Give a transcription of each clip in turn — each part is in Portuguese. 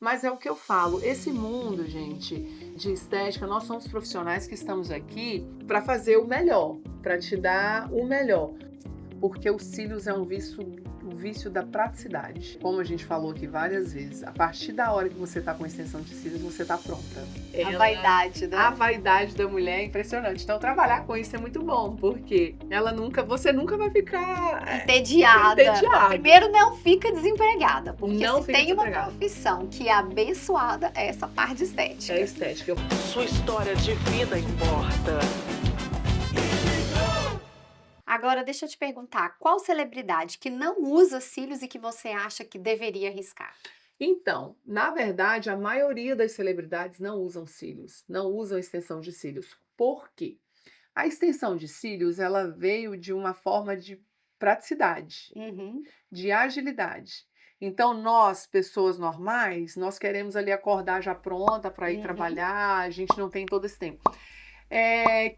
Mas é o que eu falo, esse mundo, gente, de estética, nós somos profissionais que estamos aqui para fazer o melhor, para te dar o melhor. Porque os cílios é um vício da praticidade. Como a gente falou aqui várias vezes, a partir da hora que você tá com a extensão de cílios, você tá pronta. A vaidade, A né? vaidade da mulher é impressionante. Então trabalhar com isso é muito bom, porque você nunca vai ficar Entediada. entediada. Primeiro, não fica desempregada, porque Não se fica tem uma desempregada. profissão que é abençoada, é essa parte de É estética. estética. Sua história de vida importa. Agora, deixa eu te perguntar, qual celebridade que não usa cílios e que você acha que deveria arriscar? Então, na verdade, a maioria das celebridades não usam cílios, não usam extensão de cílios. Por quê? A extensão de cílios, ela veio de uma forma de praticidade, Uhum, de agilidade. Então, nós, pessoas normais, nós queremos ali acordar já pronta para ir uhum. trabalhar, a gente não tem todo esse tempo.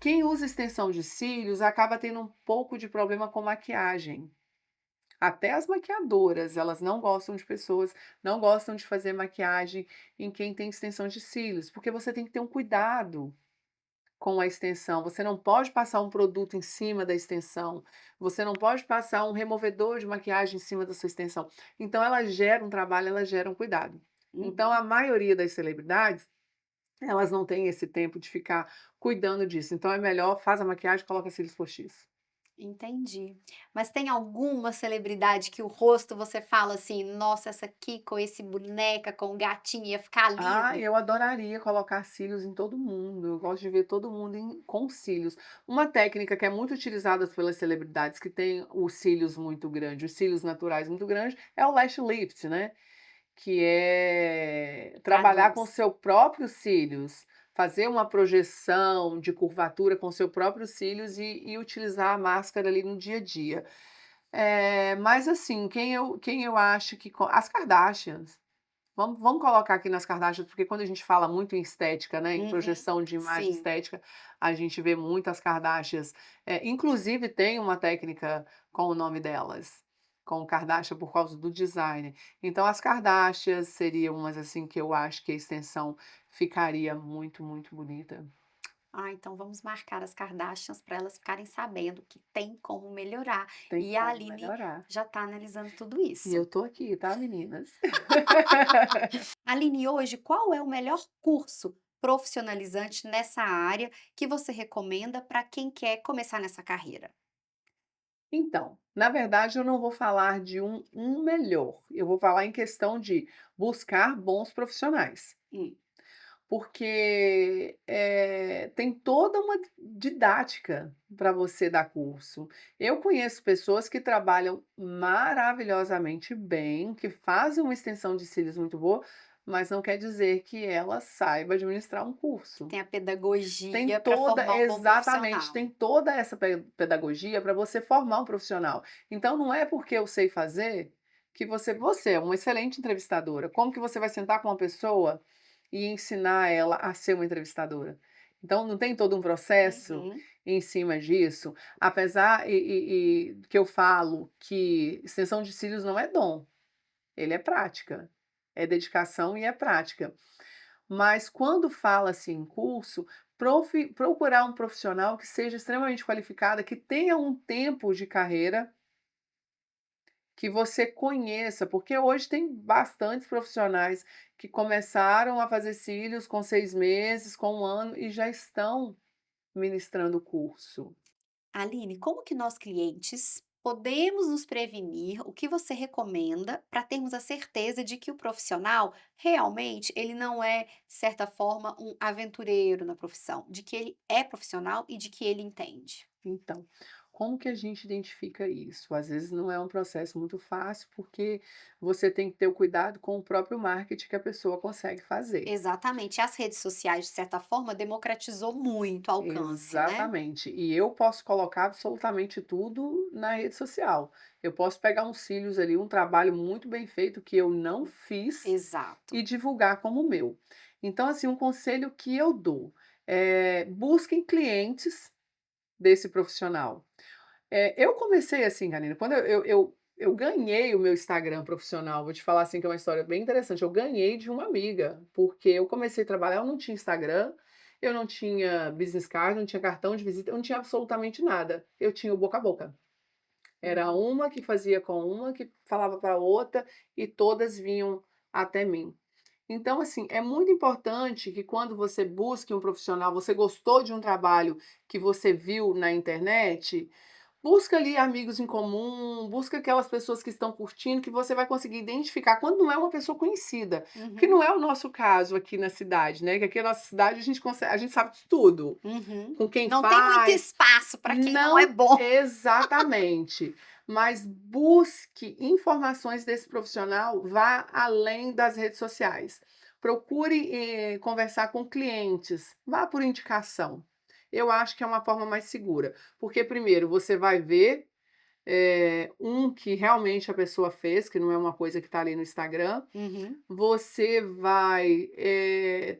Quem usa extensão de cílios acaba tendo um pouco de problema com maquiagem. Até as maquiadoras, elas não gostam de pessoas, não gostam de fazer maquiagem em quem tem extensão de cílios, porque você tem que ter um cuidado com a extensão. Você não pode passar um produto em cima da extensão, você não pode passar um removedor de maquiagem em cima da sua extensão. Então ela gera um trabalho, ela gera um cuidado. Então Uhum. a maioria das celebridades, elas não têm esse tempo de ficar cuidando disso. Então é melhor faz a maquiagem, coloca cílios postiços. Entendi. Mas tem alguma celebridade que o rosto você fala assim: "Nossa, essa aqui com esse boneca, com o gatinho ia ficar Ah, lindo"? eu adoraria colocar cílios em todo mundo. Eu gosto de ver todo mundo com cílios. Uma técnica que é muito utilizada pelas celebridades que têm os cílios muito grandes, os cílios naturais muito grandes, é o lash lift, né? Que é trabalhar com Traduz. seu próprios cílios, fazer uma projeção de curvatura com seu próprios cílios e utilizar a máscara ali no dia a dia. Mas assim, quem eu acho que as Kardashians. Vamos colocar aqui nas Kardashians, porque quando a gente fala muito em estética, né, em Uhum. projeção de imagem Sim. estética, a gente vê muitas Kardashians, inclusive tem uma técnica com o nome delas, com Kardashian por causa do design. Então as Kardashians seriam umas, assim, que eu acho que a extensão ficaria muito, muito bonita. Ah, então vamos marcar as Kardashians para elas ficarem sabendo que tem como melhorar. Tem E a como Aline melhorar. já está analisando tudo E eu isso. tô aqui, tá, meninas? Aline, hoje, qual é o melhor curso profissionalizante nessa área que você recomenda para quem quer começar nessa carreira? Então, na verdade eu não vou falar de um melhor, eu vou falar em questão de buscar bons profissionais, Hum, porque, tem toda uma didática para você dar curso. Eu conheço pessoas que trabalham maravilhosamente bem, que fazem uma extensão de cílios muito boa, mas não quer dizer que ela saiba administrar um que curso. tem a Tem pedagogia para toda formar um bom exatamente, profissional. tem toda essa pedagogia para você formar um profissional. Então não é porque eu sei fazer que você é uma excelente entrevistadora. Como que você vai sentar com uma pessoa e ensinar ela a ser uma entrevistadora? Então não tem todo um processo Uhum. em cima disso, apesar que eu falo que extensão de cílios não é dom, ele é prática, é dedicação e é prática. Mas quando fala-se em curso, procurar um profissional que seja extremamente qualificada, que tenha um tempo de carreira, que você conheça, porque hoje tem bastantes profissionais que começaram a fazer cílios com 6 meses, com 1 ano e já estão ministrando o curso. Aline, como que nós clientes podemos nos prevenir? O que você recomenda para termos a certeza de que o profissional realmente ele não é, de certa forma, um aventureiro na profissão, de que ele é profissional e de que ele entende? Então, como que a gente identifica isso? Às vezes não é um processo muito fácil, porque você tem que ter o cuidado com o próprio marketing que a pessoa consegue fazer. Exatamente. As redes sociais, de certa forma, democratizou muito o alcance, né? Exatamente. E eu posso colocar absolutamente tudo na rede social. Eu posso pegar uns cílios ali, um trabalho muito bem feito que eu não fiz Exato. e divulgar como meu. Então, assim, um conselho que eu dou, busquem clientes desse profissional. Eu comecei assim, Karina, quando eu ganhei o meu Instagram profissional, vou te falar, assim, que é uma história bem interessante, eu ganhei de uma amiga, porque eu comecei a trabalhar, eu não tinha Instagram, eu não tinha business card, não tinha cartão de visita, eu não tinha absolutamente nada, eu tinha o boca a boca. Era Uhum. uma que fazia com uma, que falava para outra, e todas vinham até mim. Então, assim, é muito importante que quando você busque um profissional, você gostou de um trabalho que você viu na internet, busca ali amigos em comum, busca aquelas pessoas que estão curtindo, que você vai conseguir identificar quando não é uma pessoa conhecida, que Uhum. não é o nosso caso aqui na cidade, né, que aqui na nossa cidade a gente sabe de tudo, Uhum. com quem Não tem muito faz, espaço para quem não é não bom. exatamente, mas busque informações desse profissional, vá além das redes sociais. Procure, conversar com clientes, vá por indicação. Eu acho que é uma forma mais segura, porque primeiro você vai ver um que realmente a pessoa fez, que não é uma coisa que está ali no Instagram. Uhum. Você vai,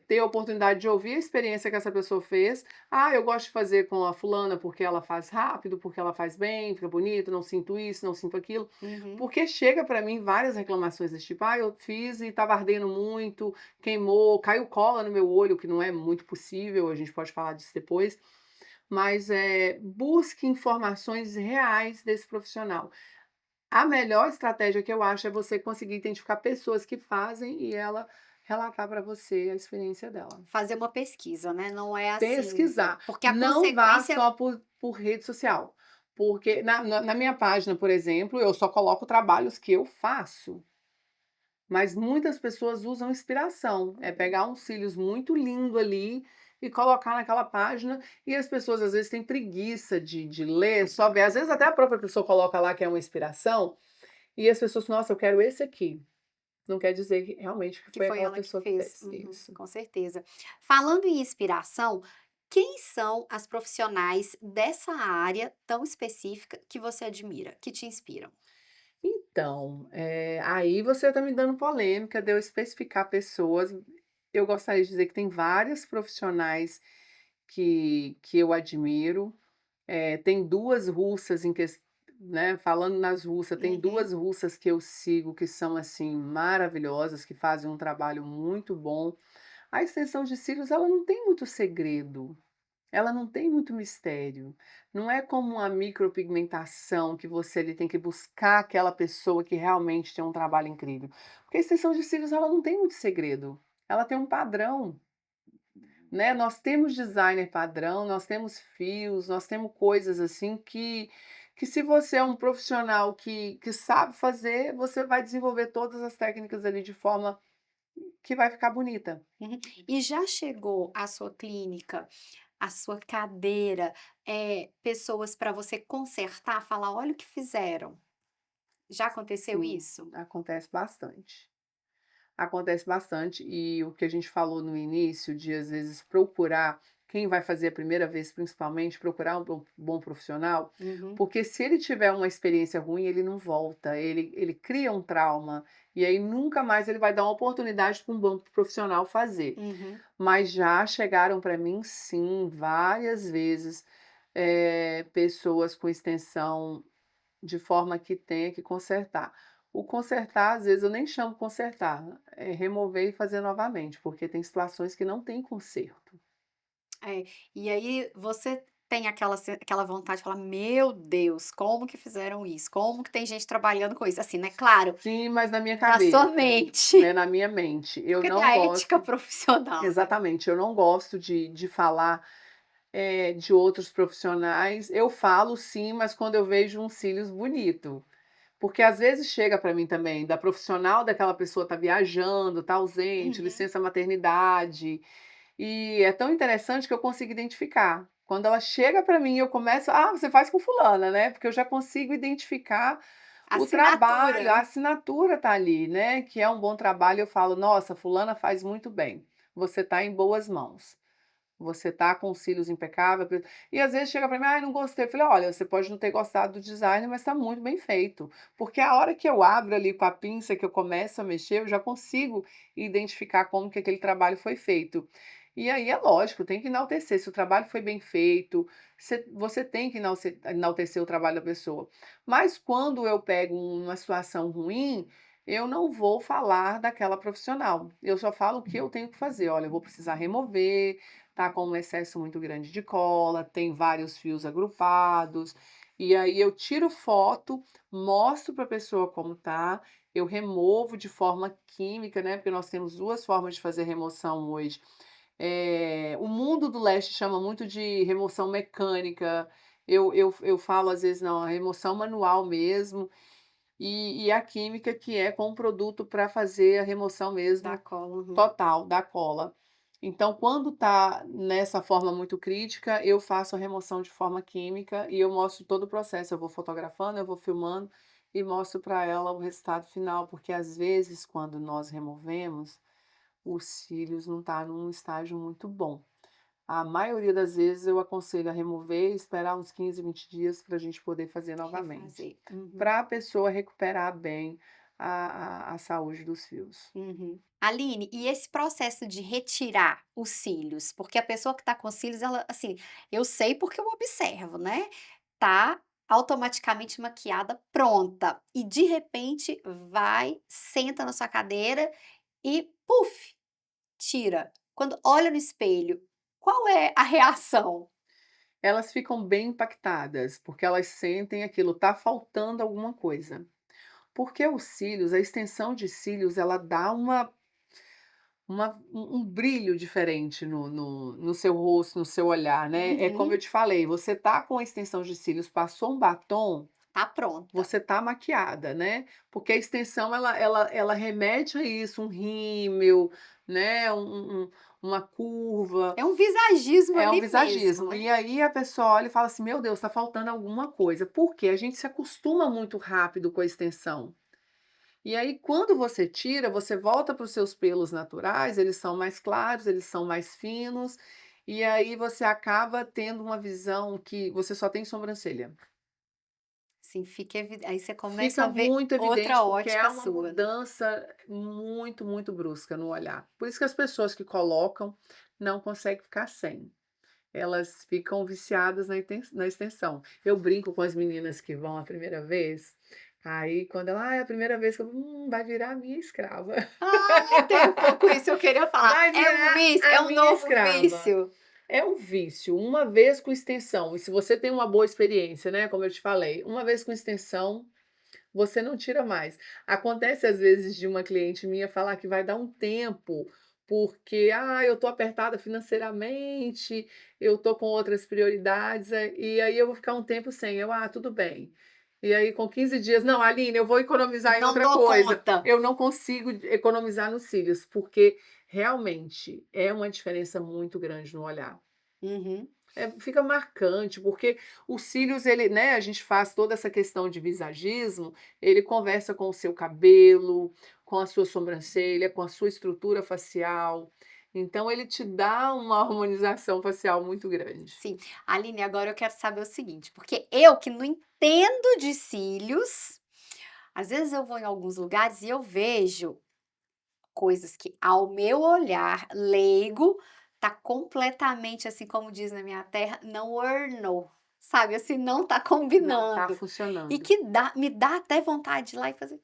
ter a oportunidade de ouvir a experiência que essa pessoa fez. "Ah, eu gosto de fazer com a fulana porque ela faz rápido, porque ela faz bem, fica bonito, não sinto isso, não sinto aquilo". Uhum. Porque chega para mim várias reclamações desse tipo: "Ah, eu fiz e estava ardendo muito, queimou, caiu cola no meu olho", que não é muito possível, a gente pode falar disso depois. Mas, busque informações reais desse profissional. A melhor estratégia que eu acho é você conseguir identificar pessoas que fazem e ela relatar para você a experiência dela. Fazer uma pesquisa, né, não é assim, Pesquisar, porque a não vá consequência só por rede social, porque na minha página, por exemplo, eu só coloco trabalhos que eu faço, mas muitas pessoas usam inspiração, é pegar uns cílios muito lindo ali e colocar naquela página, e as pessoas às vezes têm preguiça de ler, só ver, às vezes até a própria pessoa coloca lá que é uma inspiração, e as pessoas: "Nossa, eu quero esse aqui". Não quer dizer que realmente que que foi foi aquela ela que pessoa que fez. fez. Uhum, Isso. com certeza. Falando em inspiração, quem são as profissionais dessa área tão específica que você admira, que te inspiram? Então, aí você está me dando polêmica de eu especificar pessoas. Eu gostaria de dizer que tem várias profissionais que eu admiro. Tem 2 russas em ques né, falando nas russas, tem Uhum, 2 russas que eu sigo que são, assim, maravilhosas, que fazem um trabalho muito bom. A extensão de cílios, ela não tem muito segredo. Ela não tem muito mistério. Não é como uma micropigmentação que você ali tem que buscar aquela pessoa que realmente tem um trabalho incrível. Porque a extensão de cílios ela não tem muito segredo. Ela tem um padrão, né? Nós temos designer padrão, nós temos fios, nós temos coisas assim que se você é um profissional que sabe fazer, você vai desenvolver todas as técnicas ali de forma que vai ficar bonita. uhum. E já chegou à sua clínica, à sua cadeira, pessoas para você consertar, falar: "Olha o que fizeram". Já aconteceu Sim, isso? acontece bastante. Acontece bastante e o que a gente falou no início de às vezes procurar, quem vai fazer a primeira vez principalmente, procurar um bom profissional, Uhum, porque se ele tiver uma experiência ruim, ele não volta, ele cria um trauma, e aí nunca mais ele vai dar uma oportunidade para um bom profissional fazer. uhum. Mas já chegaram para mim sim, várias vezes, pessoas com extensão de forma que tenha que consertar. O consertar, às vezes, eu nem chamo consertar, é remover e fazer novamente, porque tem situações que não tem conserto. É, e aí você tem aquela vontade de falar: "Meu Deus, como que fizeram isso? Como que tem gente trabalhando com isso?". Assim, né, claro, Sim, mas na minha na sua cabeça, mente, né, na minha mente. Eu porque tem não a ética gosto profissional, né. exatamente, eu não gosto de falar, de outros profissionais. Eu falo sim, mas quando eu vejo um cílios bonito. Porque às vezes chega para mim também, da profissional daquela pessoa tá viajando, tá ausente, Uhum. licença maternidade. E é tão interessante que eu consigo identificar. Quando ela chega para mim, eu começo: "Ah, você faz com fulana, né?", porque eu já consigo identificar o trabalho, Assinatura. a assinatura tá ali, né, que é um bom trabalho, eu falo: "Nossa, fulana faz muito bem, você tá em boas mãos, você tá com os cílios impecável", e às vezes chega para mim: "Ai, não gostei", eu falei: "Olha, você pode não ter gostado do design, mas tá muito bem feito", porque a hora que eu abro ali com a pinça, que eu começo a mexer, eu já consigo identificar como que aquele trabalho foi feito. E aí é lógico, tem que enaltecer, se o trabalho foi bem feito, você tem que enaltecer o trabalho da pessoa. Mas quando eu pego uma situação ruim, eu não vou falar daquela profissional, eu só falo o que eu tenho que fazer. "Olha, eu vou precisar remover, tá com um excesso muito grande de cola, tem vários fios agrupados", e aí eu tiro foto, mostro para a pessoa como tá, eu removo de forma química, né, porque nós temos 2 formas de fazer remoção hoje. O mundo do leste chama muito de remoção mecânica, eu falo às vezes não, a remoção manual mesmo, e a química que é com o produto para fazer a remoção Da mesmo cola, uhum. total da cola. Então quando tá nessa forma muito crítica, eu faço a remoção de forma química e eu mostro todo o processo, eu vou fotografando, eu vou filmando e mostro para ela o resultado final, porque às vezes quando nós removemos, os cílios não tá num estágio muito bom. A maioria das vezes eu aconselho a remover e esperar uns 15, 20 dias para a gente poder fazer novamente, Refazer. Uhum, para a pessoa recuperar bem a saúde dos fios. uhum. Aline, e esse processo de retirar os cílios? Porque a pessoa que tá com cílios, ela, assim, eu sei porque eu observo, né, tá automaticamente maquiada, pronta, e de repente vai, senta na sua cadeira e puf, tira. Quando olha no espelho, qual é a reação? Elas ficam bem impactadas, porque elas sentem aquilo, tá faltando alguma coisa. Porque os cílios, a extensão de cílios, ela dá um brilho diferente no seu rosto, no seu olhar, né. É como eu Uhum, te falei, você tá com a extensão de cílios, passou um batom, tá pronta. você tá maquiada, né, porque a extensão ela remete a isso, um rímel, né, uma curva, É um visagismo é um ali mesmo, visagismo. né? E aí a pessoa olha e fala assim: "Meu Deus, tá faltando alguma coisa", por quê? A gente se acostuma muito rápido com a extensão. E aí quando você tira, você volta para os seus pelos naturais, eles são mais claros, eles são mais finos, e aí você acaba tendo uma visão que você só tem sobrancelha. Sim, fica aí você começa Fica a ver muito outra evidente, porque é ótica uma sua, né. mudança muito, muito brusca no olhar. Por isso que as pessoas que colocam não conseguem ficar sem. Elas ficam viciadas na extensão. Eu brinco com as meninas que vão a primeira vez, aí quando ela: é a primeira vez que eu vou, vai virar a minha escrava". Ah, tem um pouco isso, eu queria falar, Vai é um virar vício, a é um minha novo escrava. vício. É um vício, uma vez com extensão, e se você tem uma boa experiência, né, como eu te falei, uma vez com extensão, você não tira mais. Acontece às vezes de uma cliente minha falar que vai dar um tempo, porque: "Ah, eu tô apertada financeiramente, eu tô com outras prioridades, e aí eu vou ficar um tempo sem". Eu: "Ah, tudo bem". E aí com 15 dias: "Não, Aline, eu vou economizar em Não outra dou coisa". conta. Eu não consigo economizar nos cílios, porque realmente é uma diferença muito grande no olhar. Uhum. Fica marcante, porque os cílios ele, né, a gente faz toda essa questão de visagismo, ele conversa com o seu cabelo, com a sua sobrancelha, com a sua estrutura facial, então ele te dá uma harmonização facial muito grande. Sim. Aline, agora eu quero saber o seguinte, porque eu que não entendo de cílios, às vezes eu vou em alguns lugares e eu vejo coisas que, ao meu olhar leigo, tá completamente, assim, como diz na minha terra, não ornou, sabe, assim, não tá Não está combinando. E funcionando. que me dá até vontade de ir lá e fazer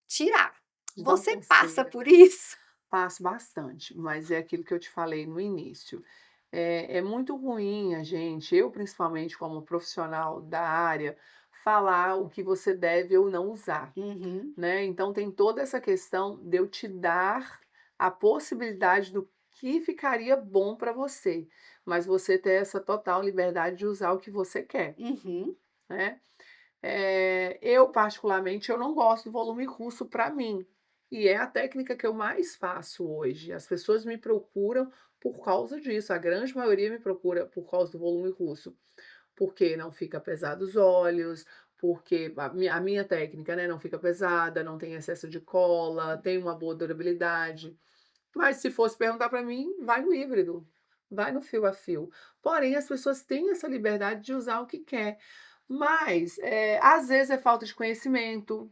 tirar. Não Você passa consiga. por isso? Passo bastante, mas é aquilo que eu te falei no início. É muito ruim a gente, eu principalmente como profissional da área, falar o que você deve ou não usar, Uhum, né. Então tem toda essa questão de eu te dar a possibilidade do que ficaria bom para você, mas você ter essa total liberdade de usar o que você quer, uhum, né. Eu particularmente, eu não gosto do volume russo para mim, e é a técnica que eu mais faço hoje. As pessoas me procuram por causa disso, a grande maioria me procura por causa do volume russo, porque não fica pesado os olhos, porque a minha técnica, né, não fica pesada, não tem excesso de cola, tem uma boa durabilidade. Mas se fosse perguntar para mim, vai no híbrido, vai no fio a fio. Porém, as pessoas têm essa liberdade de usar o que quer. Mas, às vezes é falta de conhecimento,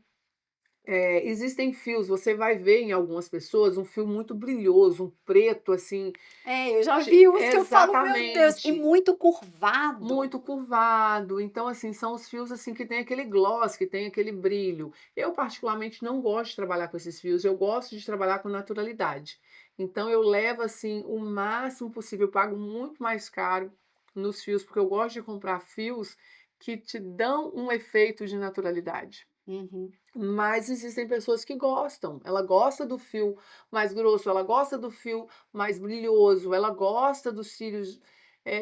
Existem fios, você vai ver em algumas pessoas um fio muito brilhoso, um preto, assim, É, eu já de vi uns que eu falo: "Meu Deus", e exatamente, muito curvado. muito curvado. Então, assim, são os fios, assim, que tem aquele gloss, que tem aquele brilho. Eu particularmente não gosto de trabalhar com esses fios, eu gosto de trabalhar com naturalidade. Então eu levo, assim, o máximo possível, eu pago muito mais caro nos fios, porque eu gosto de comprar fios que te dão um efeito de naturalidade. Uhum. Mas existem pessoas que gostam, ela gosta do fio mais grosso, ela gosta do fio mais brilhoso, ela gosta dos cílios,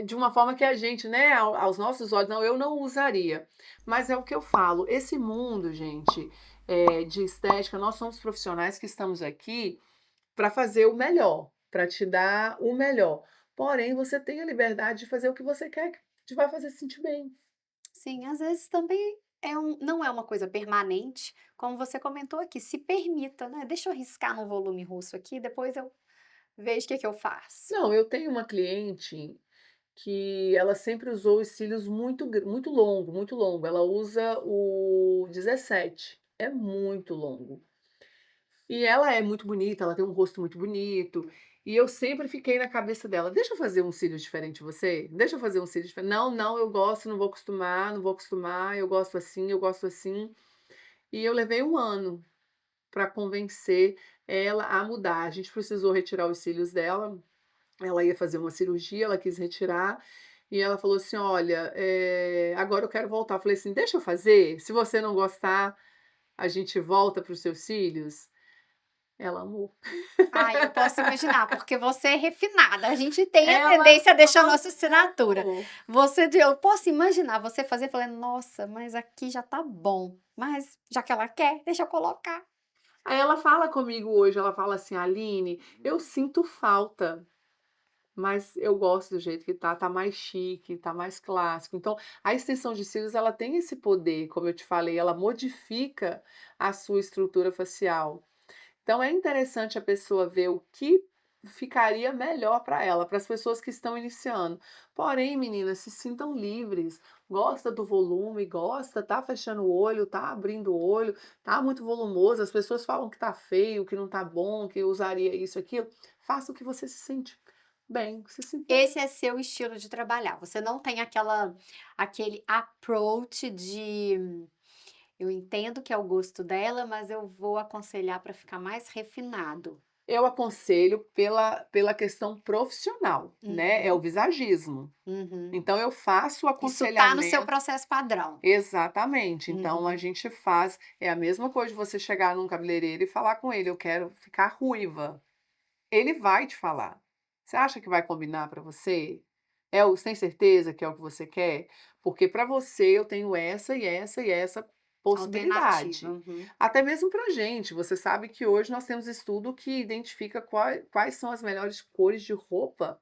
de uma forma que a gente, né, aos nossos olhos, não, eu não usaria. Mas é o que eu falo, esse mundo, gente, de estética, nós somos profissionais que estamos aqui para fazer o melhor, para te dar o melhor. Porém, você tem a liberdade de fazer o que você quer, que te vai fazer se sentir bem. Sim, às vezes também não é uma coisa permanente, como você comentou aqui, se permita, né, "Deixa eu riscar no volume russo aqui, depois eu vejo o que que eu faço". Não, eu tenho uma cliente que ela sempre usou os cílios muito longo, muito longo. Ela usa o 17, é muito longo. E ela é muito bonita, ela tem um rosto muito bonito, e eu sempre fiquei na cabeça dela: "Deixa eu fazer um cílio diferente de você? Deixa eu fazer um cílio diferente". "Não, não, eu gosto, não vou acostumar, não vou acostumar, eu gosto assim, eu gosto assim". E eu levei um ano para convencer ela a mudar. A gente precisou retirar os cílios dela, ela ia fazer uma cirurgia, ela quis retirar, e ela falou assim: "Olha, agora eu quero voltar". Eu falei assim: "Deixa eu fazer, se você não gostar, a gente volta para os seus cílios". Ela amou. Ah, eu posso imaginar, porque você é refinada, a gente tem a Ela tendência a deixar a nossa assinatura. amou. Eu posso imaginar você fazer falando: "Nossa, mas aqui já tá bom, mas já que ela quer, deixa eu colocar". Aí ela fala comigo hoje, ela fala assim: "Aline, eu sinto falta, mas eu gosto do jeito que tá mais chique, tá mais clássico". Então, a extensão de cílios, ela tem esse poder, como eu te falei, ela modifica a sua estrutura facial. Então é interessante a pessoa ver o que ficaria melhor para ela, para as pessoas que estão iniciando. Porém, meninas, se sintam livres, gosta do volume, gosta, tá fechando o olho, tá abrindo o olho, tá muito volumoso, as pessoas falam que tá feio, que não tá bom, que usaria isso, aquilo. Faça o que você se sente bem, se sinta bem. Esse é seu estilo de trabalhar, você não tem aquele approach de: "Eu entendo que é o gosto dela, mas eu vou aconselhar para ficar mais refinado". Eu aconselho pela questão profissional, né, é o Uhum, visagismo. uhum. Então eu faço o Isso tá no seu aconselhamento. processo padrão. Exatamente. Então a Uhum. gente faz é a mesma coisa de você chegar num cabeleireiro e falar com ele: "Eu quero ficar ruiva". Ele vai te falar. "Você acha que vai combinar para você? Você tem certeza que é o que você quer? Porque para você eu tenho essa e essa e essa Alternativa, possibilidade". uhum. Até mesmo pra gente, você sabe que hoje nós temos estudo que identifica quais são as melhores cores de roupa,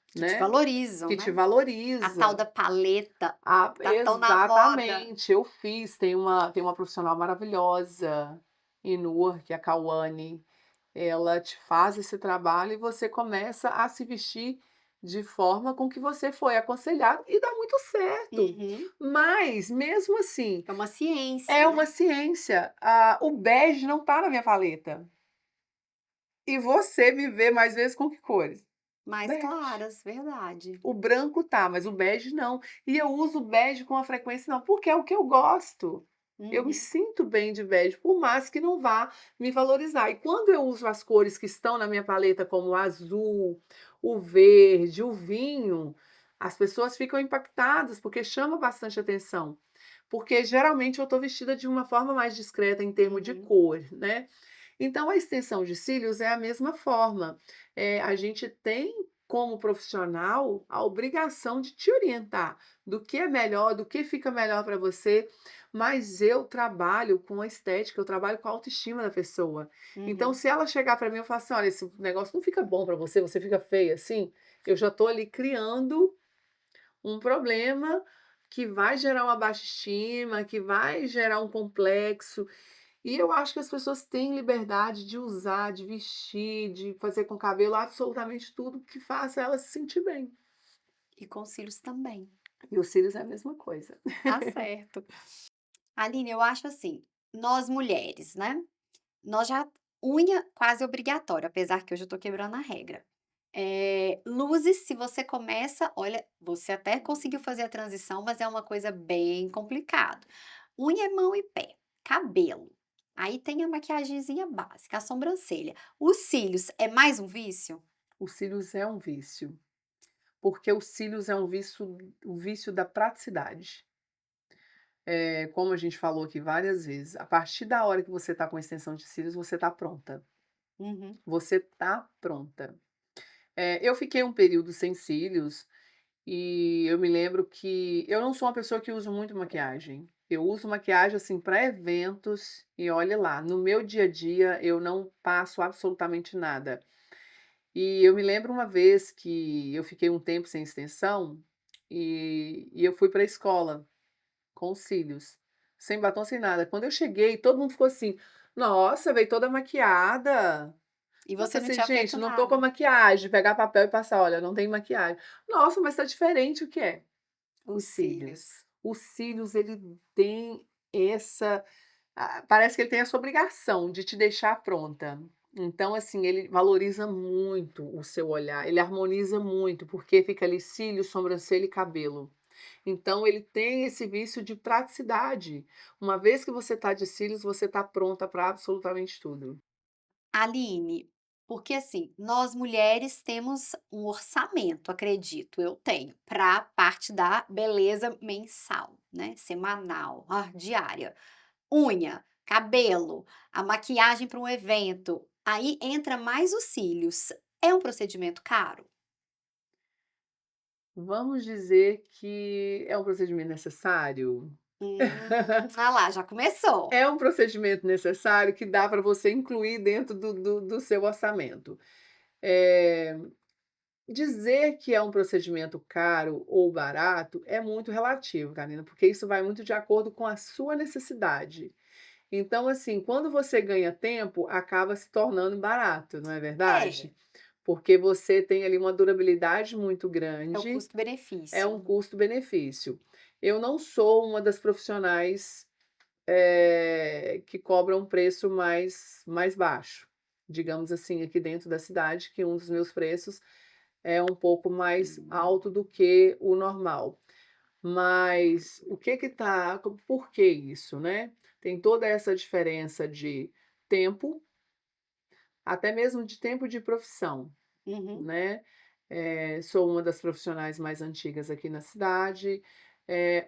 Que te né, valorizam, que te né. A tal valoriza. da paleta, Ah, tá tão na moda. exatamente, eu fiz, tem uma profissional maravilhosa em Newark, a Cauane, ela te faz esse trabalho e você começa a se vestir de forma com que você foi aconselhado e dá muito certo. Uhum. Mas mesmo assim, É uma ciência, é uma né. ciência, o bege não tá na minha paleta. E você me vê mais vezes com que cores? Mais Bege. claras, verdade. O branco tá, mas o bege não. E eu uso o bege com uma frequência não, porque é o que eu gosto. Eu me Uhum. sinto bem de bege, por mais que não vá me valorizar. E quando eu uso as cores que estão na minha paleta, como o azul, o verde, o vinho, as pessoas ficam impactadas, porque chama bastante atenção. Porque geralmente eu estou vestida de uma forma mais discreta em termos de Uhum. cor, né? Então a extensão de cílios é a mesma forma. A gente tem, como profissional, a obrigação de te orientar do que é melhor, do que fica melhor para você, mas eu trabalho com a estética, eu trabalho com a autoestima da pessoa. Então Uhum. se ela chegar para mim e falar assim: "Olha, esse negócio não fica bom para você, você fica feia assim", eu já estou ali criando um problema que vai gerar uma baixa estima, que vai gerar um complexo. E eu acho que as pessoas têm liberdade de usar, de vestir, de fazer com o cabelo absolutamente tudo que faça ela se sentir bem. E com cílios também. E os cílios é a mesma coisa. Tá certo. Aline, eu acho assim, nós mulheres, né, nós já unha quase obrigatório, apesar que hoje eu tô quebrando a regra. Luzes, se você começa, olha, você até conseguiu fazer a transição, mas é uma coisa bem complicado. Unha, mão e pé, cabelo, aí tem a maquiagenzinha básica, a sobrancelha. Os cílios é mais um vício? Os cílios é um vício, porque os cílios é um vício, o vício da praticidade. Como a gente falou aqui várias vezes, a partir da hora que você está com extensão de cílios, você está pronta. Uhum. Você está pronta. Eu fiquei um período sem cílios e eu me lembro que eu não sou uma pessoa que uso muito maquiagem. Eu uso maquiagem, assim, para eventos e olhe lá, no meu dia a dia eu não passo absolutamente nada. E eu me lembro uma vez que eu fiquei um tempo sem extensão, e eu fui para a escola com os cílios, sem batom, sem nada. Quando eu cheguei, todo mundo ficou assim: "Nossa, veio toda maquiada". E Eu você não pensei: tinha "Gente, feito não tô com nada. maquiagem", pegar papel e passar: "Olha, não tem maquiagem". "Nossa, mas tá diferente", o que é? Os Os cílios. cílios. Os cílios, ele tem essa, parece que ele tem essa obrigação de te deixar pronta. Então, assim, ele valoriza muito o seu olhar, ele harmoniza muito, porque fica ali cílio, sobrancelha e cabelo. Então ele tem esse vício de praticidade. Uma vez que você tá de cílios, você tá pronta para absolutamente tudo. Aline, porque assim, nós mulheres temos um orçamento, acredito, eu tenho, para a parte da beleza mensal, né, semanal, diária. Unha, cabelo, a maquiagem para um evento, aí entra mais os cílios. É um procedimento caro? Vamos dizer que é um procedimento necessário? Ah lá, já começou. É um procedimento necessário que dá para você incluir dentro do seu orçamento. Eh, Dizer que é um procedimento caro ou barato é muito relativo, Karina, porque isso vai muito de acordo com a sua necessidade. Então, assim, quando você ganha tempo, acaba se tornando barato, não é É, verdade? Porque você tem ali uma durabilidade muito é o grande, é custo-benefício. um custo-benefício. Eu não sou uma das profissionais, que cobram um preço mais baixo, digamos assim, aqui dentro da cidade, que um dos meus preços é um pouco mais alto do que o normal. Mas o que que tá por que isso, né? Tem toda essa diferença de tempo, até mesmo de tempo de profissão, Uhum, né. Sou uma das profissionais mais antigas aqui na cidade,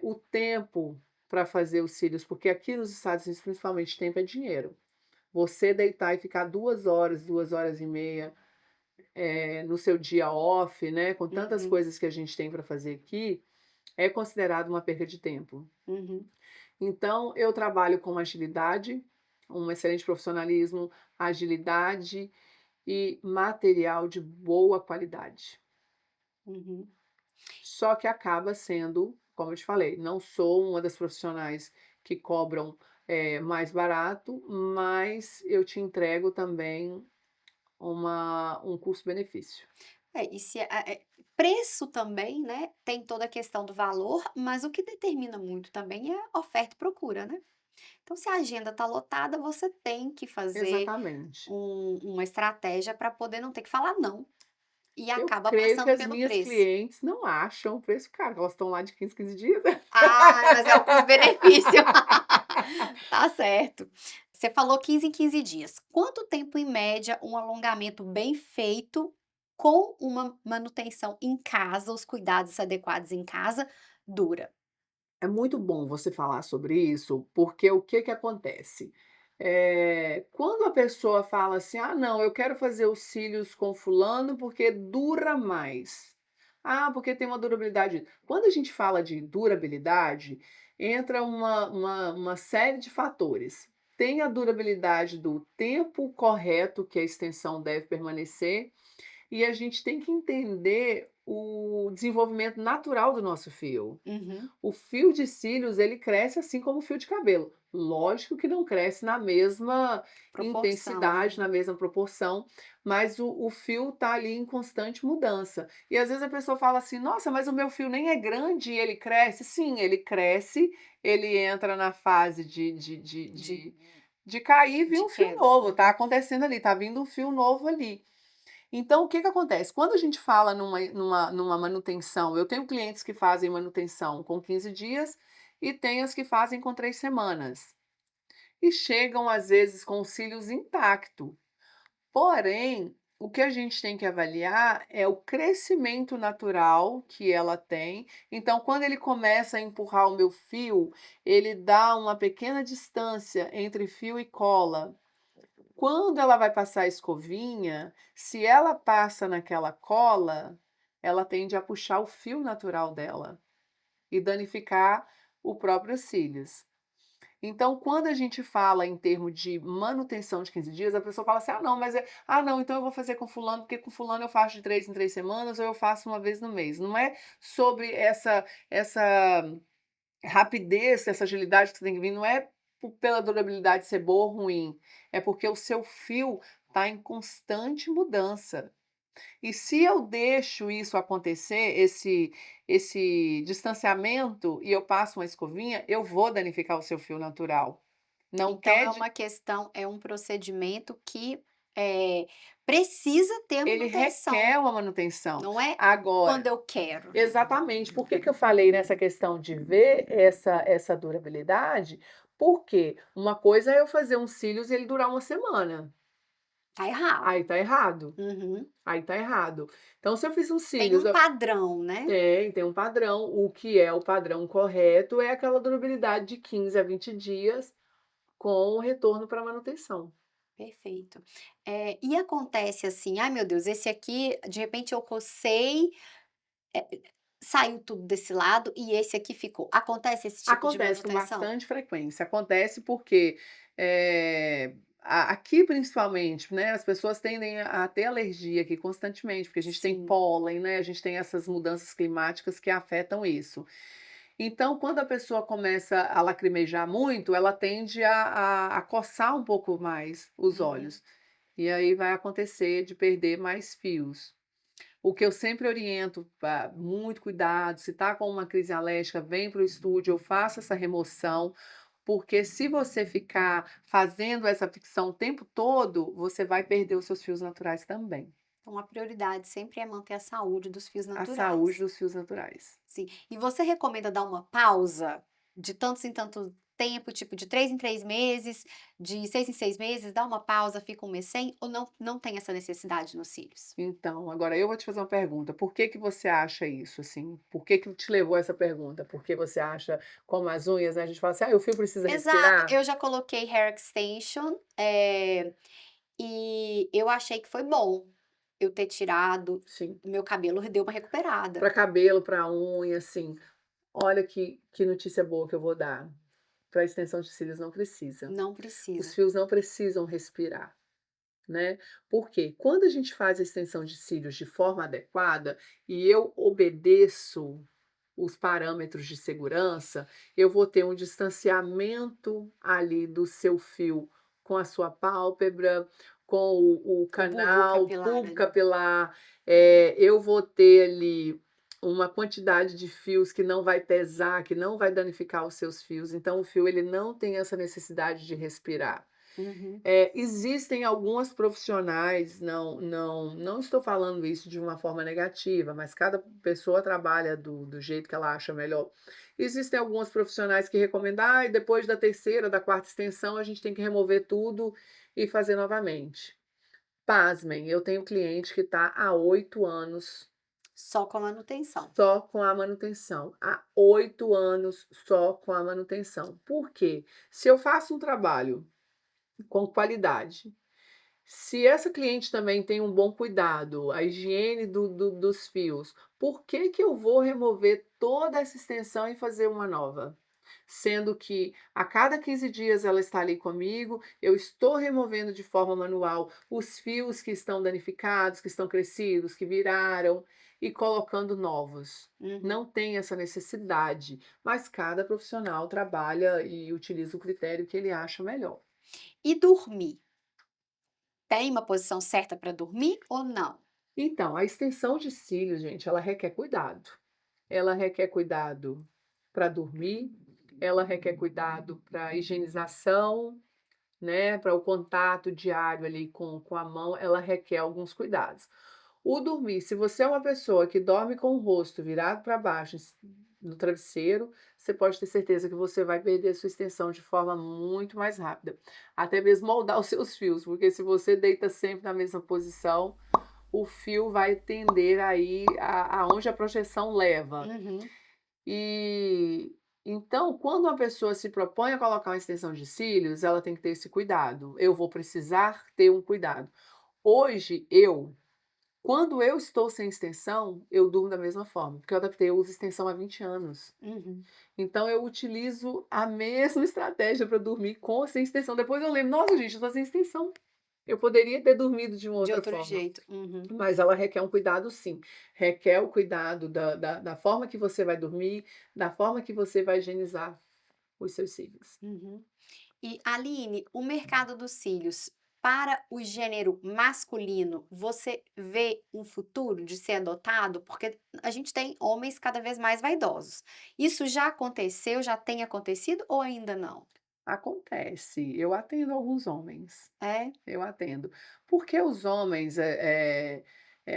o tempo para fazer os cílios, porque aqui nos Estados Unidos, principalmente, tempo é dinheiro. Você deitar e ficar 2 horas e meia, no seu dia off, né, com tantas uhum, coisas que a gente tem para fazer aqui, é considerado uma perda de tempo. uhum, Então, eu trabalho com agilidade, um excelente profissionalismo, agilidade e material de boa qualidade. uhum, Só que acaba sendo, como eu te falei, não sou uma das profissionais que cobram, mais barato, mas eu te entrego também um custo-benefício. e se preço também, né, tem toda a questão do valor, mas o que determina muito também é oferta e procura, né. Então se a agenda está lotada, você tem que fazer Exatamente. uma estratégia para poder não ter que falar não, e Eu acaba creio que passando as pelo minhas preço. clientes não acham o preço caro, elas estão lá de 15 dias. Ah, mas é o custo-benefício. Tá certo. Você falou 15 em 15 dias. Quanto tempo, em média, um alongamento bem feito, com uma manutenção em casa, os cuidados adequados em casa, dura? É muito bom você falar sobre isso, porque o que que acontece? Quando a pessoa fala assim: "Ah, não, eu quero fazer os cílios com fulano porque dura mais". Ah, porque tem uma durabilidade. Quando a gente fala de durabilidade, entra uma série de fatores. Tem a durabilidade do tempo correto que a extensão deve permanecer, e a gente tem que entender o desenvolvimento natural do nosso fio. Uhum. O fio de cílios, ele cresce assim como o fio de cabelo. Lógico que não cresce na mesma Proporção, intensidade, né. na mesma proporção, mas o fio tá ali em constante mudança. E às vezes a pessoa fala assim: "Nossa, mas o meu fio nem é grande e ele cresce". Sim, ele cresce, ele entra na fase De de cair e vir de um fio queda. novo, tá acontecendo ali, tá vindo um fio novo ali. Então, o que que acontece? Quando a gente fala numa manutenção, eu tenho clientes que fazem manutenção com 15 dias e tem as que fazem com 3 semanas. E chegam, às vezes, com os cílios intacto. Porém, o que a gente tem que avaliar é o crescimento natural que ela tem. Então, quando ele começa a empurrar o meu fio, ele dá uma pequena distância entre fio e cola. Quando ela vai passar a escovinha, se ela passa naquela cola, ela tende a puxar o fio natural dela e danificar o próprio cílios. Então, quando a gente fala em termo de manutenção de 15 dias, a pessoa fala assim: "Ah, não, mas não, então eu vou fazer com fulano, porque com fulano eu faço de 3 em 3 semanas ou eu faço uma vez no mês". Não é sobre essa rapidez, essa agilidade que você tem que vir, não é pela durabilidade ser boa ou ruim, é porque o seu fio está em constante mudança. E se eu deixo isso acontecer, esse distanciamento, e eu passo uma escovinha, eu vou danificar o seu fio natural. Não Então quer é di uma questão, é um procedimento que, precisa ter ele manutenção, requer uma manutenção. não é quando Agora eu quero. exatamente. Por que que eu falei nessa questão de ver essa durabilidade? Porque uma coisa é eu fazer um cílios e ele durar uma semana, Tá errado. aí tá errado, Uhum. aí tá errado. Então se eu fiz um Tem cílios um padrão, né. tem um padrão, o que é o padrão correto é aquela durabilidade de 15 a 20 dias com o retorno para manutenção. Perfeito. E acontece assim: "Ai meu Deus, esse aqui de repente eu cocei, saiu tudo desse lado e esse aqui ficou". Acontece esse tipo de Acontece com manutenção? bastante frequência, acontece porque, aqui principalmente, né, as pessoas tendem a ter alergia aqui constantemente, porque a gente tem Sim. pólen, né, a gente tem essas mudanças climáticas que afetam isso. Então, quando a pessoa começa a lacrimejar muito, ela tende a coçar um pouco mais os Uhum. olhos, e aí vai acontecer de perder mais fios. O que eu sempre oriento, muito cuidado, se está com uma crise alérgica, vem para o estúdio, eu faço essa remoção, porque se você ficar fazendo essa ficção o tempo todo, você vai perder os seus fios naturais também. Então a prioridade sempre é manter a saúde dos fios A saúde naturais. dos fios naturais. Sim. E você recomenda dar uma pausa de tantos em tanto tempo, tipo de 3 em 3 meses, de 6 em 6 meses, dá uma pausa, fica um mês sem, ou não tem essa necessidade nos cílios? Então, agora eu vou te fazer uma pergunta, por que que você acha isso, assim? Por que que te levou a essa pergunta? Porque você acha, como as unhas, né, a gente fala assim: "Ah, o fio precisa Exato, respirar"? eu já coloquei hair extension, e eu achei que foi bom eu ter tirado, Sim. o meu cabelo deu uma recuperada. Para cabelo, para unha, assim. Olha que notícia boa que eu vou dar. Para extensão de cílios não precisa. Não Os precisa. fios não precisam respirar, né. Por quê? Quando a gente faz a extensão de cílios de forma adequada e eu obedeço os parâmetros de segurança, eu vou ter um distanciamento ali do seu fio com a sua pálpebra, com o O bulbo canal capilar bulbo ali. capilar, eu vou ter ali uma quantidade de fios que não vai pesar, que não vai danificar os seus fios, então o fio ele não tem essa necessidade de respirar. Uhum. Existem algumas profissionais, não estou falando isso de uma forma negativa, mas cada pessoa trabalha do jeito que ela acha melhor. Existem algumas profissionais que recomendam: "Ai, depois da terceira, da quarta extensão, a gente tem que remover tudo e fazer novamente". Pasmem, eu tenho cliente que está há 8 anos Só com a manutenção. só com a manutenção, há 8 anos só com a manutenção. Por quê? Se eu faço um trabalho com qualidade, se essa cliente também tem um bom cuidado, a higiene dos fios, por que que eu vou remover toda essa extensão e fazer uma nova? sendo que a cada 15 dias ela está ali comigo, eu estou removendo de forma manual os fios que estão danificados, que estão crescidos, que viraram e colocando novos. Uhum. Não tem essa necessidade, mas cada profissional trabalha e utiliza o critério que ele acha melhor. E dormir? Tem uma posição certa para dormir ou não? Então, a extensão de cílios, gente, ela requer cuidado. Ela requer cuidado para dormir, ela requer cuidado para higienização, né, para o contato diário ali com a mão, ela requer alguns cuidados. O dormir, se você é uma pessoa que dorme com o rosto virado para baixo no travesseiro, você pode ter certeza que você vai perder a sua extensão de forma muito mais rápida. Até mesmo moldar os seus fios, porque se você deita sempre na mesma posição, o fio vai tender aí aonde a projeção leva. Uhum. E então, quando uma pessoa se propõe a colocar uma extensão de cílios, ela tem que ter esse cuidado. Eu vou precisar ter um cuidado. Hoje, quando eu estou sem extensão, eu durmo da mesma forma, porque eu uso extensão há 20 anos. Uhum. Então eu utilizo a mesma estratégia para dormir com ou sem extensão. Depois eu lembro: "Nossa, gente, eu tô sem extensão. Eu poderia ter dormido de uma De outra outro forma". jeito. Uhum. Mas ela requer um cuidado sim, requer o cuidado da forma que você vai dormir, da forma que você vai higienizar os seus cílios. Uhum. E Aline, o mercado dos cílios para o gênero masculino, você vê um futuro de ser adotado? Porque a gente tem homens cada vez mais vaidosos. Isso já aconteceu, já tem acontecido ou ainda não? Acontece, eu atendo alguns homens, É? eu atendo. Porque os homens,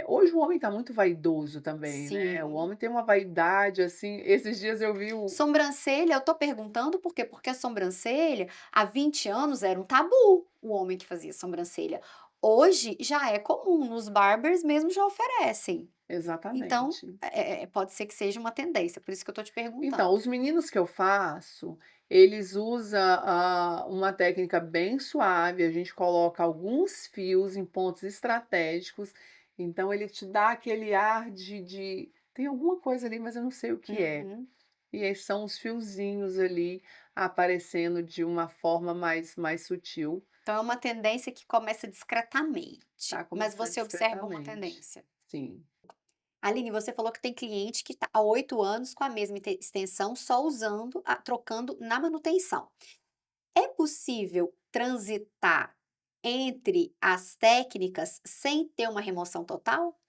hoje o homem está muito vaidoso também, né, o Sim. homem tem uma vaidade, assim, esses dias eu vi o Sobrancelha, eu tô perguntando por quê? Porque a sobrancelha, há 20 anos era um tabu, o homem que fazia sobrancelha. Hoje já é comum, nos barbers mesmo já oferecem. Então, exatamente. pode ser que seja uma tendência, por isso que eu tô te Então, perguntando. os meninos que eu faço, eles usam, uma técnica bem suave, a gente coloca alguns fios em pontos estratégicos, então ele te dá aquele ar de tem alguma coisa ali, mas eu não sei o que é. Uhum. E aí são os fiozinhos ali aparecendo de uma forma mais sutil, Então é uma tendência que começa discretamente, tá mas começando você observa uma discretamente. tendência. Sim. Aline, você falou que tem cliente que está há 8 anos com a mesma extensão, só usando, trocando na manutenção. É possível transitar entre as técnicas sem ter uma remoção total?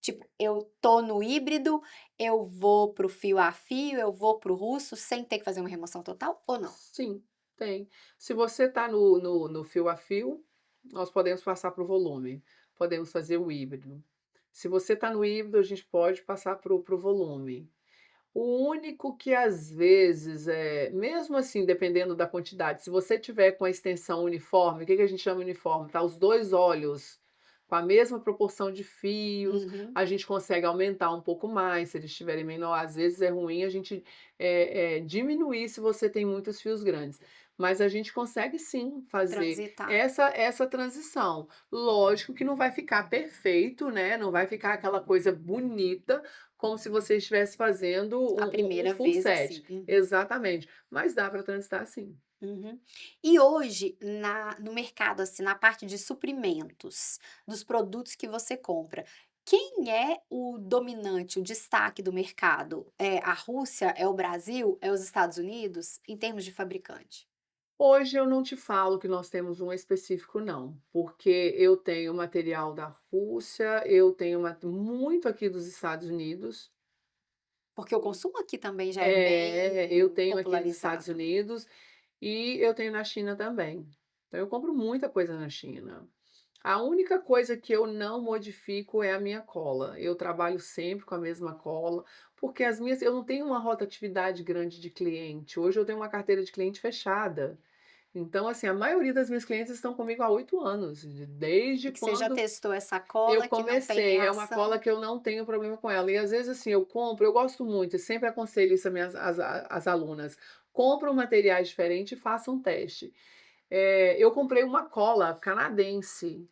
Tipo, eu tô no híbrido, eu vou para o fio a fio, eu vou para o russo sem ter que fazer uma remoção total ou não? Sim, tem. Se você está no fio a fio, nós podemos passar para o volume, podemos fazer o híbrido. Se você está no híbrido, a gente pode passar para o volume. O único que às vezes, mesmo assim, dependendo da quantidade, se você tiver com a extensão uniforme, o que que a gente chama uniforme? Tá os 2 olhos com a mesma proporção de fios, Uhum. a gente consegue aumentar um pouco mais, se eles estiverem menor, às vezes é ruim a gente, diminuir se você tem muitos fios grandes, mas a gente consegue sim fazer Transitar. essa transição. Lógico que não vai ficar perfeito, né, não vai ficar aquela coisa bonita, como se você estivesse fazendo A um primeira full vez set. assim. Uhum. Exatamente, mas dá para transitar sim. Uhum. E hoje, no mercado, assim, na parte de suprimentos, dos produtos que você compra, quem é o dominante, o destaque do mercado? É a Rússia? É o Brasil? É os Estados Unidos? Em termos de fabricante? Hoje eu não te falo que nós temos um específico não, porque eu tenho material da Rússia, eu tenho muito aqui dos Estados Unidos, Porque o consumo aqui também já é eu bem tenho aqui dos Estados popularizado. Unidos e eu tenho na China também. Então eu compro muita coisa na China. A única coisa que eu não modifico é a minha cola. Eu trabalho sempre com a mesma cola, porque eu não tenho uma rotatividade grande de cliente. Hoje eu tenho uma carteira de cliente fechada. Então, assim, a maioria das minhas clientes estão comigo há 8 anos, E desde que você já quando testou essa eu cola que não tem comecei. É uma reação? cola que eu não tenho problema com ela. E às vezes, assim, eu compro, eu gosto muito, e sempre aconselho isso às minhas as alunas: compram materiais diferentes e façam um teste. Eu comprei uma cola canadense.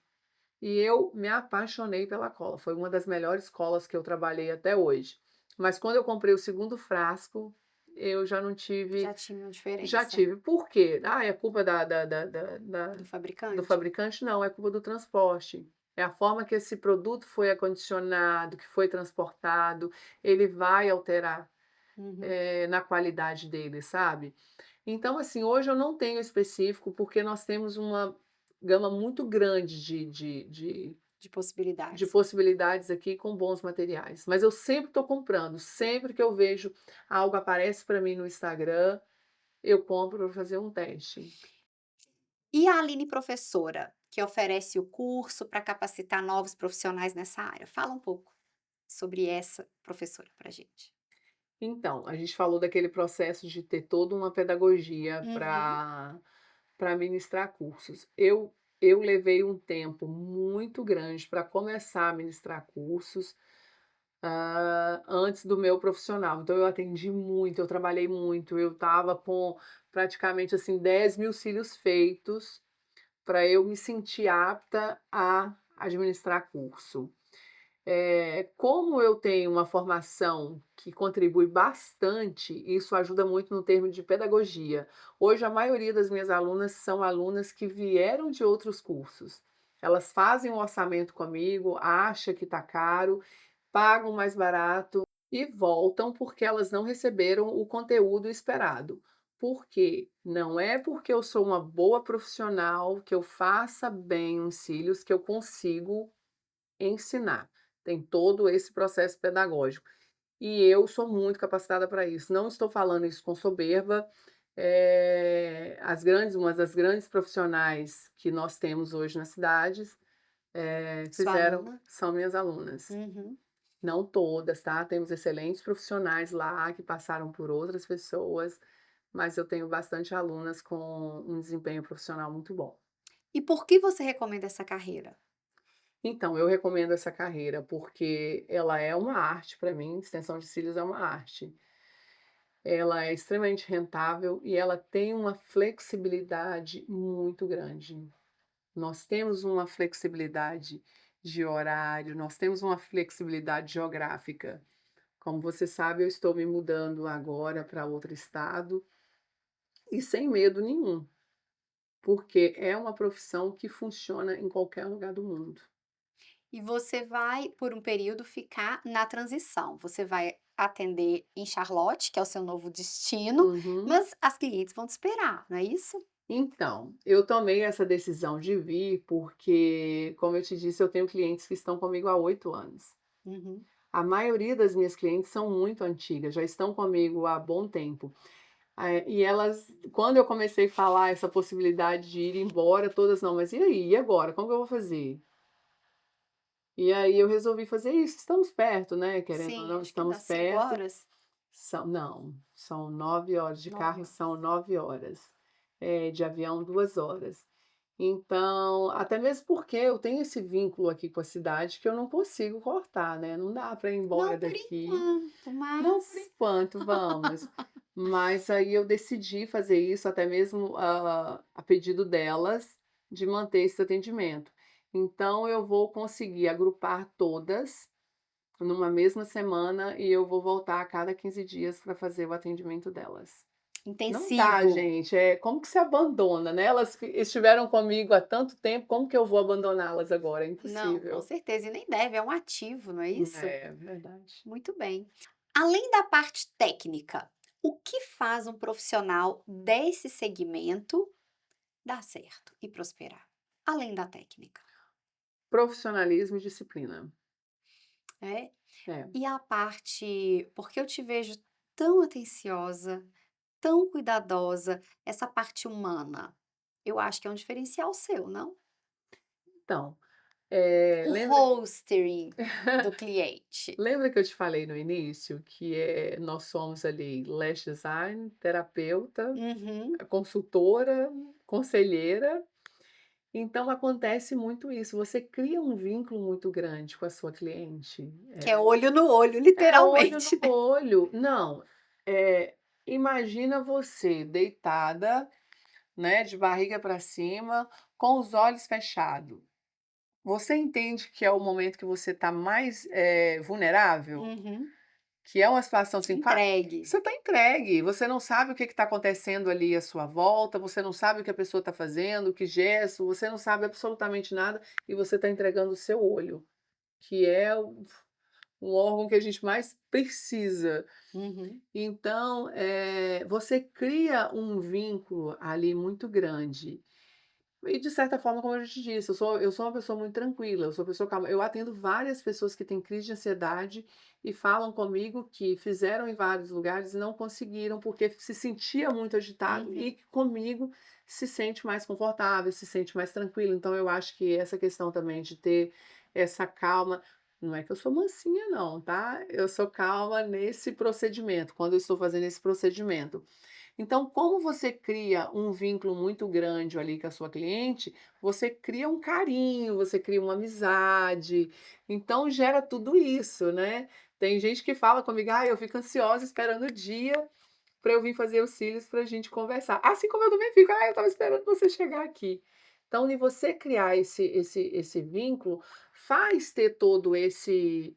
E eu me apaixonei pela cola, foi uma das melhores colas que eu trabalhei até hoje. Mas quando eu comprei o segundo frasco, eu já não tive. Já tinha uma Já diferença tive. Por quê? "Ah, é culpa do do fabricante? fabricante?" Não, é culpa do transporte. É a forma que esse produto foi acondicionado, que foi transportado, ele vai alterar, Uhum. na qualidade dele, sabe. Então, assim, hoje eu não tenho específico, porque nós temos uma gama muito grande De de possibilidades. possibilidades aqui com bons materiais. Mas eu sempre estou comprando, sempre que eu vejo algo aparece para mim no Instagram, eu compro para fazer um teste. E a Aline professora, que oferece o curso para capacitar novos profissionais nessa área? Fala um pouco sobre essa professora pra gente. Então, a gente falou daquele processo de ter toda uma pedagogia Uhum. para ministrar cursos. Eu levei um tempo muito grande para começar a ministrar cursos, antes do meu profissional. Então eu atendi muito, eu trabalhei muito, eu estava com praticamente, assim, 10.000 cílios feitos para eu me sentir apta a administrar curso. Como eu tenho uma formação que contribui bastante, isso ajuda muito no termo de pedagogia. Hoje, a maioria das minhas alunas são alunas que vieram de outros cursos. Elas fazem um orçamento comigo, acha que está caro, pagam mais barato e voltam porque elas não receberam o conteúdo esperado. Por quê? Não é porque eu sou uma boa profissional, que eu faça bem os cílios, que eu consigo ensinar. Tem todo esse processo pedagógico. E eu sou muito capacitada para isso. Não estou falando isso com soberba. Uma das grandes profissionais que nós temos hoje nas cidades, Sua aluna? são minhas alunas. Uhum. Não todas, tá? Temos excelentes profissionais lá que passaram por outras pessoas, mas eu tenho bastante alunas com um desempenho profissional muito bom. E por que você recomenda essa carreira? Então, eu recomendo essa carreira, porque ela é uma arte para mim, extensão de cílios é uma arte. Ela é extremamente rentável e ela tem uma flexibilidade muito grande. Nós temos uma flexibilidade de horário, nós temos uma flexibilidade geográfica. Como você sabe, eu estou me mudando agora para outro estado e sem medo nenhum, porque é uma profissão que funciona em qualquer lugar do mundo. E você vai, por um período, ficar na transição. Você vai atender em Charlotte, que é o seu novo destino, Uhum. mas as clientes vão te esperar, não é isso? Então, eu tomei essa decisão de vir porque, como eu te disse, eu tenho clientes que estão comigo há 8 anos. Uhum. A maioria das minhas clientes são muito antigas, já estão comigo há bom tempo. E elas, quando eu comecei a falar essa possibilidade de ir embora, todas: "Não, mas e aí? E agora? Como que eu vou fazer?". E aí eu resolvi fazer isso. Estamos perto, né, querendo ou Sim, não, acho que dá estamos 5 perto. horas, São 9 horas de 9 carro e horas. são 9 horas, de avião 2 horas. Então, até mesmo porque eu tenho esse vínculo aqui com a cidade que eu não consigo cortar, né, não dá para ir embora Não por daqui. enquanto, Não, por mas enquanto, vamos. Mas aí eu decidi fazer isso até mesmo, a pedido delas, de manter esse atendimento. Então eu vou conseguir agrupar todas numa mesma semana e eu vou voltar a cada 15 dias para fazer o atendimento delas. Não dá, intensivo. gente, como que se abandona, né, elas estiveram comigo há tanto tempo, como que eu vou abandoná-las agora? É Não, com impossível. certeza, e nem deve, é um ativo, não é isso? É, verdade. Muito bem. Além da parte técnica, o que faz um profissional desse segmento dar certo e prosperar? Além da técnica, Profissionalismo e disciplina. né? É. E a parte, porque eu te vejo tão atenciosa, tão cuidadosa, essa parte humana, eu acho que é um diferencial seu, não? Então, O lembra hosting do cliente. lembra que eu te falei no início que, nós somos ali lash design, terapeuta, Uhum. consultora, conselheira, então acontece muito isso, você cria um vínculo muito grande com a sua cliente. Que é olho no olho, É olho no literalmente, né. olho. Não, imagina você deitada, né, de barriga para cima, com os olhos fechados. Você entende que é o momento que você está mais, vulnerável? Uhum. que é uma situação assim, Entregue. você está entregue, você não sabe o que está acontecendo ali à sua volta, você não sabe o que a pessoa está fazendo, que gesto, você não sabe absolutamente nada e você está entregando o seu olho, que é um órgão que a gente mais precisa. Uhum. Então, você cria um vínculo ali muito grande. E de certa forma, como eu te disse, eu sou uma pessoa muito tranquila, eu sou uma pessoa calma. Eu atendo várias pessoas que têm crise de ansiedade e falam comigo que fizeram em vários lugares e não conseguiram, porque se sentia muito agitado Uhum. e que comigo se sente mais confortável, se sente mais tranquilo. Então eu acho que essa questão também de ter essa calma, não é que eu sou mansinha não, tá? Eu sou calma nesse procedimento, quando eu estou fazendo esse procedimento. Então, como você cria um vínculo muito grande ali com a sua cliente, você cria um carinho, você cria uma amizade, então gera tudo isso, né. Tem gente que fala comigo: "Ai, eu fico ansiosa esperando o dia para eu vir fazer os cílios pra gente conversar", assim como eu também fico: "Ai, eu estava esperando você chegar aqui". Então, de você criar esse vínculo, faz ter todo esse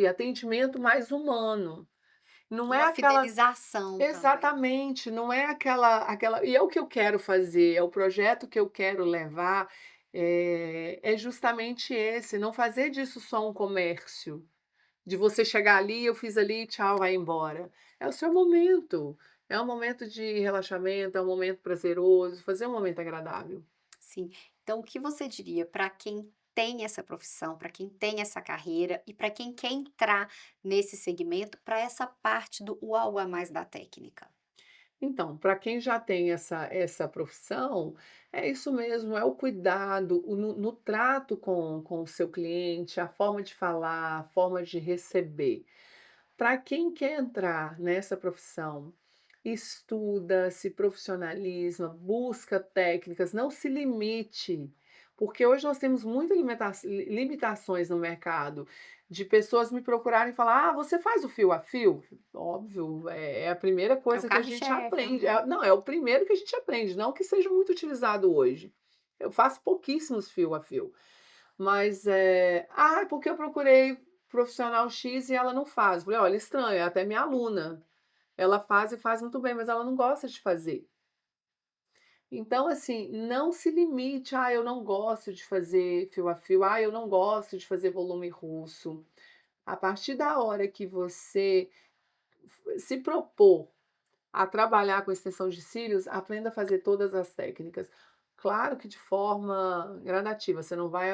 atendimento mais humano. Não é Uma aquela fidelização também. Exatamente, não é aquela e é o que eu quero fazer, é o projeto que eu quero levar, é justamente esse, não fazer disso só um comércio, de você chegar ali, eu fiz ali, tchau, vai embora. É o seu momento, é um momento de relaxamento, é um momento prazeroso, fazer um momento agradável. Sim. Então, o que você diria para quem tem essa profissão, para quem tem essa carreira e para quem quer entrar nesse segmento, para essa parte do o algo a mais da técnica? Então, para quem já tem essa profissão, é isso mesmo, é o cuidado, no trato com o seu cliente, a forma de falar, a forma de receber. Para quem quer entrar nessa profissão, estuda, se profissionaliza, busca técnicas, não se limite, porque hoje nós temos muitas limitações no mercado, de pessoas me procurarem e falar: "Ah, você faz o fio a fio?". Óbvio, é a primeira É o coisa que a gente carro-chefe. aprende. Aham. Não, é o primeiro que a gente aprende, não que seja muito utilizado hoje. Eu faço pouquíssimos fio a fio. Mas, "Ah, porque eu procurei profissional X e ela não faz". Falei: "Olha, estranho, é até minha aluna. Ela faz e faz muito bem, mas ela não gosta de fazer". Então, assim, não se limite: "Ah, eu não gosto de fazer fio a fio. Ah, eu não gosto de fazer volume russo". A partir da hora que você se propor a trabalhar com extensão de cílios, aprenda a fazer todas as técnicas. Claro que de forma gradativa, você não vai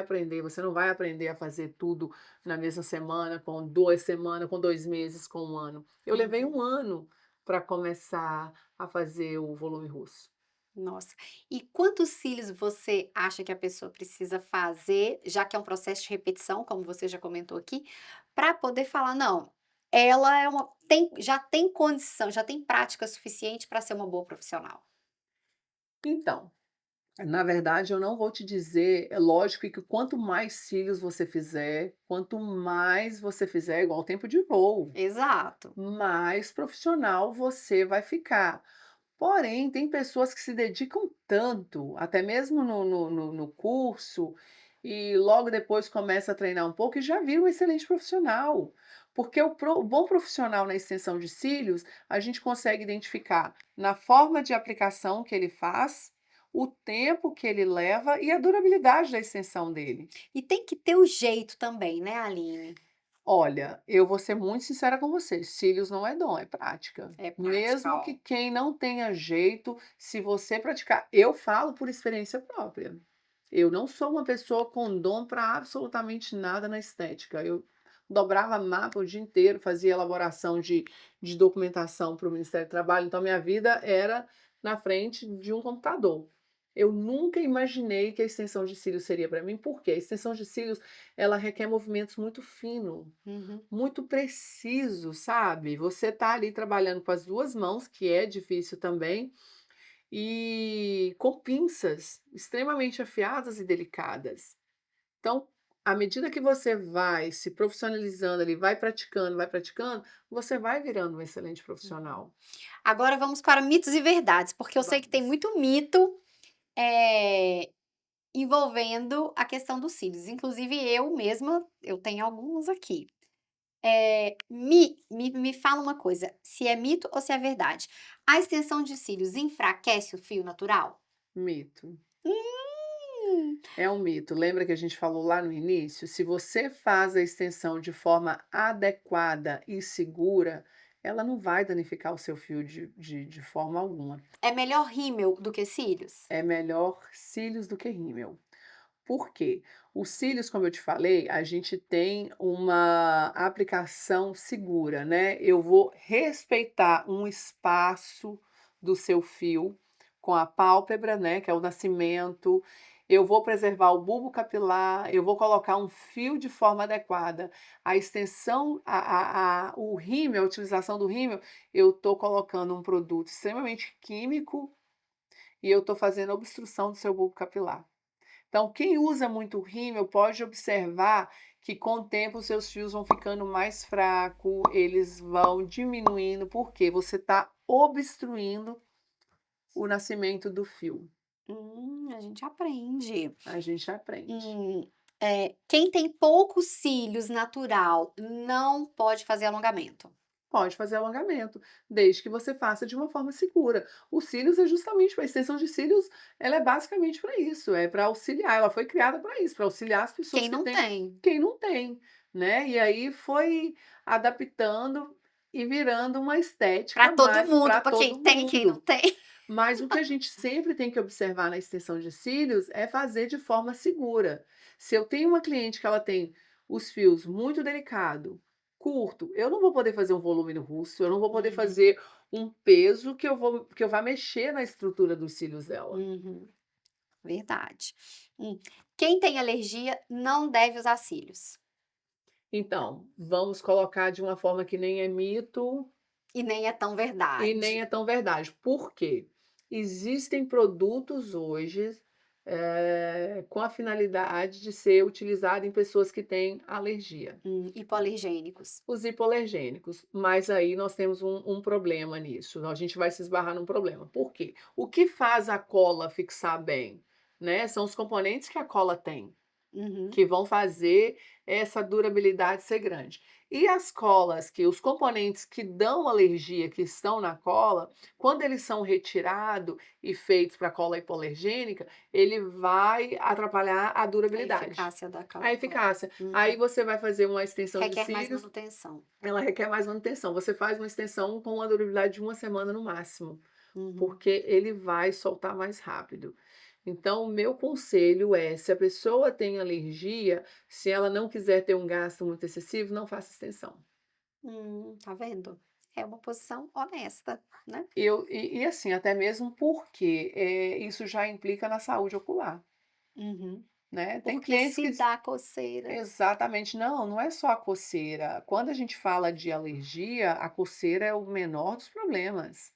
aprender a fazer tudo na mesma semana, com 2 semanas, com 2 meses, com 1 ano. Eu levei Uhum. 1 ano para começar a fazer o volume russo. Nossa. E quantos cílios você acha que a pessoa precisa fazer, já que é um processo de repetição, como você já comentou aqui, para poder falar: "Não, ela é uma já tem condição, já tem prática suficiente para ser uma boa profissional"? Então, na verdade, eu não vou te dizer, é lógico que quanto mais cílios você fizer, quanto mais você fizer, igual tempo de voo, Exato. mais profissional você vai ficar. Porém, tem pessoas que se dedicam tanto, até mesmo no curso, e logo depois começa a treinar um pouco e já vira um excelente profissional. Porque o bom profissional na extensão de cílios, a gente consegue identificar na forma de aplicação que ele faz, o tempo que ele leva e a durabilidade da extensão dele. E tem que ter o jeito também, né, Aline? Olha, eu vou ser muito sincera com você, cílios não é dom, é prática. É prática, Mesmo que ó. quem não tenha jeito, se você praticar, eu falo por experiência própria. Eu não sou uma pessoa com dom para absolutamente nada na estética. Eu dobrava mapa o dia inteiro, fazia elaboração de documentação para o Ministério do Trabalho, então minha vida era na frente de um computador. Eu nunca imaginei que a extensão de cílios seria para mim, porque a extensão de cílios, ela requer movimentos muito finos. Uhum. Muito preciso, sabe. Você tá ali trabalhando com as 2 mãos, que é difícil também, e com pinças extremamente afiadas e delicadas. Então, à medida que você vai se profissionalizando ali, vai praticando, você vai virando um excelente Uhum. profissional. Agora vamos para mitos e verdades, porque eu sei que tem Vamos. muito mito, eh, envolvendo a questão dos cílios. Inclusive eu mesma, eu tenho alguns aqui. Me fala uma coisa, se é mito ou se é verdade. A extensão de cílios enfraquece o fio natural? Mito. Hum. É um mito. Lembra que a gente falou lá no início? Se você faz a extensão de forma adequada e segura, ela não vai danificar o seu fio de forma alguma. É melhor rímel do que cílios? É melhor cílios do que rímel. Por quê? Os cílios, como eu te falei, a gente tem uma aplicação segura, né? Eu vou respeitar um espaço do seu fio com a pálpebra, né, que é o nascimento. Eu vou preservar o bulbo capilar, eu vou colocar um fio de forma adequada. A extensão, o rímel, a utilização do rímel, eu estou colocando um produto extremamente químico e eu estou fazendo obstrução do seu bulbo capilar. Então, quem usa muito rímel pode observar que com o tempo os seus fios vão ficando mais fracos, eles vão diminuindo, porque você está obstruindo o nascimento do fio. A gente aprende. A gente aprende. Hum, quem tem poucos cílios natural não pode fazer alongamento? Pode fazer alongamento, desde que você faça de uma forma segura. Os cílios é justamente a extensão de cílios, ela é basicamente para isso, é para auxiliar, ela foi criada para isso, para auxiliar as pessoas Quem que não têm tem? quem não tem, né. E aí foi adaptando e virando uma Para estética todo mais mundo, para para quem todo tem, quem não mundo. tem. Mas o que a gente sempre tem que observar na extensão de cílios é fazer de forma segura. Se eu tenho uma cliente que ela tem os fios muito delicado, curto, eu não vou poder fazer um volume no russo, eu não vou poder Uhum, fazer um peso que eu vá mexer na estrutura dos cílios dela. uhum, verdade. Hum, quem tem alergia não deve usar cílios, Então, vamos colocar de uma forma que nem é mito e nem é tão e nem verdade. é tão verdade. Por quê? Existem produtos hoje, com a finalidade de ser utilizado em pessoas que têm alergia, Hipoalergênicos. os hipoalergênicos, mas aí nós temos um problema nisso, a gente vai se esbarrar num problema. Por quê? O que faz a cola fixar bem, né, são os componentes que a cola tem. Uhum. Que vão fazer essa durabilidade ser grande. E as colas os componentes que dão alergia, que estão na cola, quando eles são retirados e feitos para cola hipoalergênica, ele vai atrapalhar a A durabilidade, eficácia da a cola. eficácia. Aí Uhum. você vai fazer uma extensão de Requer mais cílios, manutenção. ela requer mais manutenção. Você faz uma extensão com uma durabilidade de uma semana no máximo. Uhum. Porque ele vai soltar mais rápido. Então, o meu conselho é, se a pessoa tem alergia, se ela não quiser ter um gasto muito excessivo, não faça extensão. Tá vendo? É uma posição honesta, né? Assim, até mesmo porque, isso já implica na saúde ocular, Uhum. né. Tem Porque clientes que se dá coceira. exatamente. Não, não é só a coceira. Quando a gente fala de alergia, a coceira é o menor dos problemas.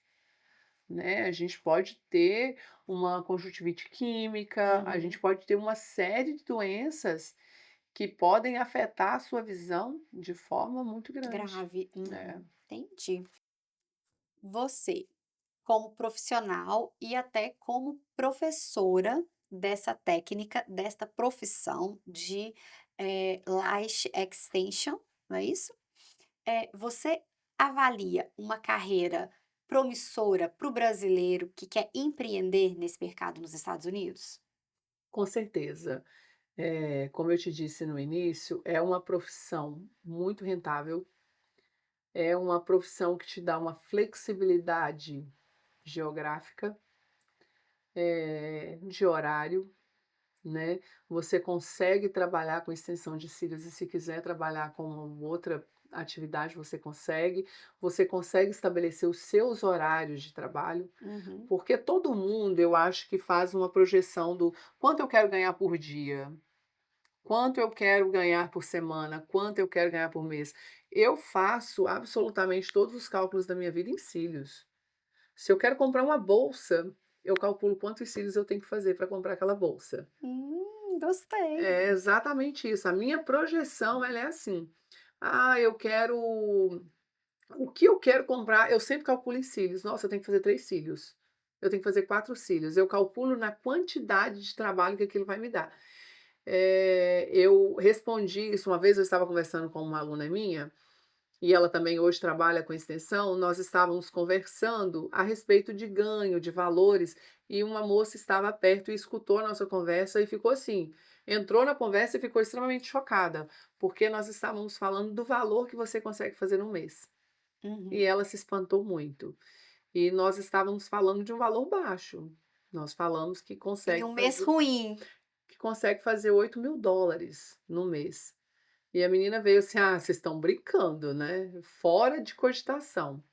Né, a gente pode ter uma conjuntivite química, a gente Uhum. pode ter uma série de doenças que podem afetar a sua visão de forma muito grande. Grave. É, Entendi. Você, como profissional e até como professora dessa técnica, desta profissão de, lash extension, não é isso? Você avalia uma carreira promissora para o brasileiro que quer empreender nesse mercado nos Estados Unidos? com certeza. Como eu te disse no início, é uma profissão muito rentável, é uma profissão que te dá uma flexibilidade geográfica, de horário. Né, você consegue trabalhar com extensão de cílios e se quiser trabalhar com outra atividade, você consegue estabelecer os seus horários de trabalho, Uhum. porque todo mundo eu acho que faz uma projeção do quanto eu quero ganhar por dia, quanto eu quero ganhar por semana, quanto eu quero ganhar por mês. Eu faço absolutamente todos os cálculos da minha vida em cílios. Se eu quero comprar uma bolsa, eu calculo quantos cílios eu tenho que fazer para comprar aquela bolsa. Gostei. É exatamente isso. A minha projeção ela é assim: "Ah, eu quero o que eu quero comprar", eu sempre calculo em cílios. "Nossa, eu tenho que fazer 3 cílios. Eu tenho que fazer 4 cílios". Eu calculo na quantidade de trabalho que aquilo vai me dar. Eu respondi isso uma vez, eu estava conversando com uma aluna minha, e ela também hoje trabalha com extensão, nós estávamos conversando a respeito de ganho, de valores, e uma moça estava perto e escutou a nossa conversa e ficou assim, entrou na conversa e ficou extremamente chocada, porque nós estávamos falando do valor que você consegue fazer no mês. E Uhum. ela se espantou muito. E nós estávamos falando de um valor baixo. Nós falamos Em um mês ruim. que consegue fazer $8.000 no mês. E a menina veio assim: "Ah, vocês estão brincando, né, fora de cogitação".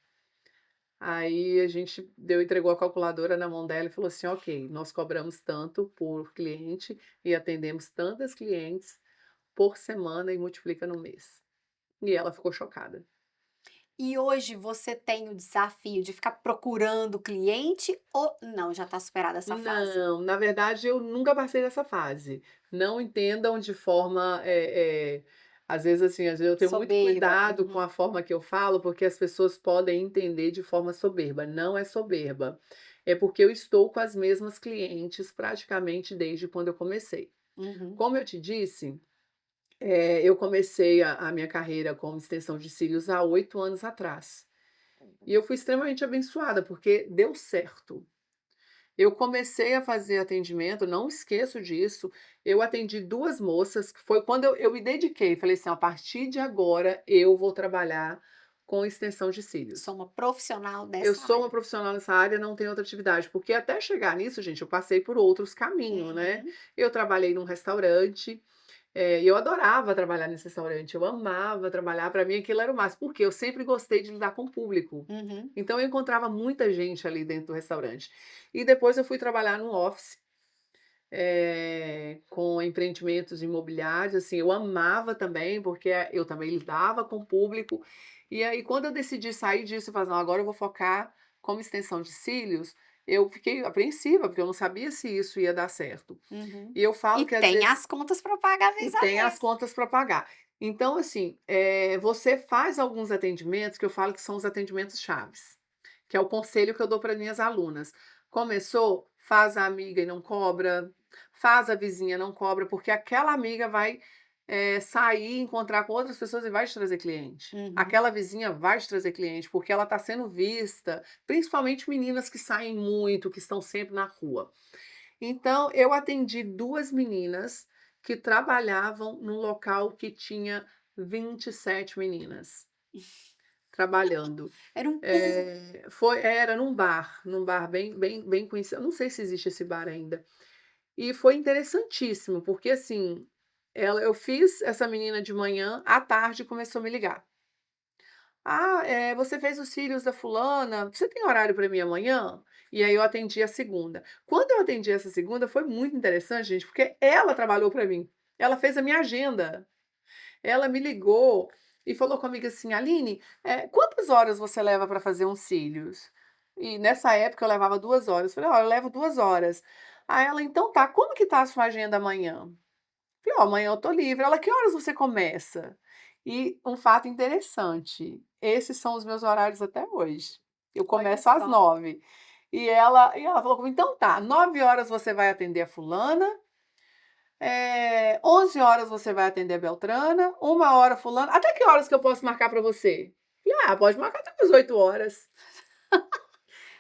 Aí a gente entregou a calculadora na mão dela e falou assim: "Ok, nós cobramos tanto por cliente e atendemos tantas clientes por semana e multiplica no mês". E ela ficou chocada. E hoje você tem o desafio de ficar procurando cliente ou não, já está superada essa fase? Não, na verdade eu nunca passei dessa fase. Não entendam de forma, às vezes, assim, às vezes eu tenho muito Soberba. cuidado com Uhum. a forma que eu falo, porque as pessoas podem entender de forma soberba. Não é soberba, é porque eu estou com as mesmas clientes praticamente desde quando eu comecei. Uhum. Como eu te disse, eu comecei a minha carreira como extensão de cílios há 8 anos atrás. E eu fui extremamente abençoada, porque deu certo. Eu comecei a fazer atendimento, não esqueço disso, eu atendi 2 moças, que foi quando eu me dediquei, falei assim: "A partir de agora eu vou trabalhar com extensão de cílios". Sou uma profissional Eu dessa sou uma área. profissional nessa área, não tenho outra atividade, porque até chegar nisso, gente, eu passei por outros caminhos, né. Uhum, Eu trabalhei num restaurante, e eu adorava trabalhar nesse restaurante, eu amava trabalhar, para mim aquilo era o máximo, porque eu sempre gostei de lidar com o público. uhum. Então eu encontrava muita gente ali dentro do restaurante. E depois eu fui trabalhar no office, com empreendimentos imobiliários, assim, eu amava também, porque eu também lidava com o público. E aí quando eu decidi sair disso e falar: "Não, agora eu vou focar como extensão de cílios", eu fiquei apreensiva, porque eu não sabia se isso ia dar certo. Uhum. E eu falo E que às tem vezes as contas para pagar e mês a tem as mês. contas para pagar. Então, assim, você faz alguns atendimentos que eu falo que são os atendimentos chaves, que é o conselho que eu dou para minhas alunas. Começou, faz a amiga e não cobra, faz a vizinha, não cobra, porque aquela amiga vai, sair, encontrar com outras pessoas e vai te trazer cliente. Uhum. Aquela vizinha vai te trazer cliente, porque ela está sendo vista, principalmente meninas que saem muito, que estão sempre na rua. Então, eu atendi 2 meninas que trabalhavam num local que tinha 27 meninas trabalhando. Era um pool. Era num bar bem conhecido, eu não sei se existe esse bar ainda. E foi interessantíssimo, porque assim, eu fiz essa menina de manhã, à tarde começou a me ligar. "Ah, você fez os cílios da fulana, você tem horário para mim amanhã?". E aí eu atendi a segunda. Quando eu atendi essa segunda foi muito interessante, gente, porque ela trabalhou para mim. Ela fez a minha agenda. Ela me ligou e falou comigo assim: "Aline, quantas horas você leva para fazer uns cílios?". E nessa época eu levava 2 horas. Falei: "Ó, eu levo 2 horas". Aí ela: "Então tá, como que tá a sua agenda amanhã?". Falei: "Ó, amanhã eu tô livre". Ela: "Que horas você começa?". E um fato interessante, esses são os meus horários até hoje. Eu Olha começo às só. 9h. E ela falou comigo: "Então tá, 9 horas você vai atender a fulana, 11 horas você vai atender a Beltrana, 1 hora fulana, até que horas que eu posso marcar para você?". Falei: "Ah, pode marcar até umas 8 horas".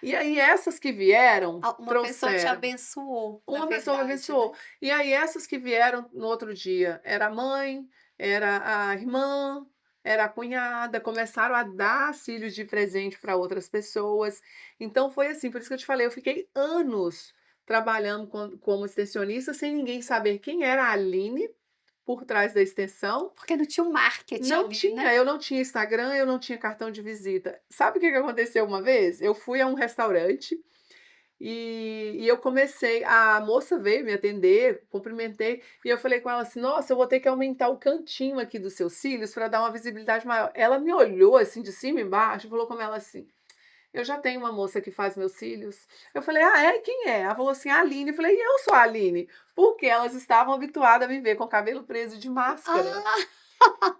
E aí essas que vieram, Uma pessoa te trouxeram. abençoou, na Uma pessoa me verdade, abençoou. né. E aí essas que vieram no outro dia, era a mãe, era a irmã, era a cunhada, começaram a dar cílios de presente para outras pessoas. Então foi assim, por isso que eu te falei, eu fiquei anos trabalhando como extensionista, sem ninguém saber quem era a Aline, por trás da extensão. Porque não tinha o marketing Não ali, tinha, né. eu não tinha Instagram, eu não tinha cartão de visita. Sabe o que que aconteceu uma vez? Eu fui a um restaurante e eu comecei, a moça veio me atender, cumprimentei, e eu falei com ela assim: "Nossa, eu vou ter que aumentar o cantinho aqui dos seus cílios para dar uma visibilidade maior". Ela me olhou assim de cima e embaixo e falou com ela assim: "Eu já tenho uma moça que faz meus cílios". Eu falei: "Ah, é? Quem é?". Ela falou assim: "A Aline". Eu falei: "E eu sou a Aline", porque elas estavam habituadas a me ver com o cabelo preso de máscara. Ah!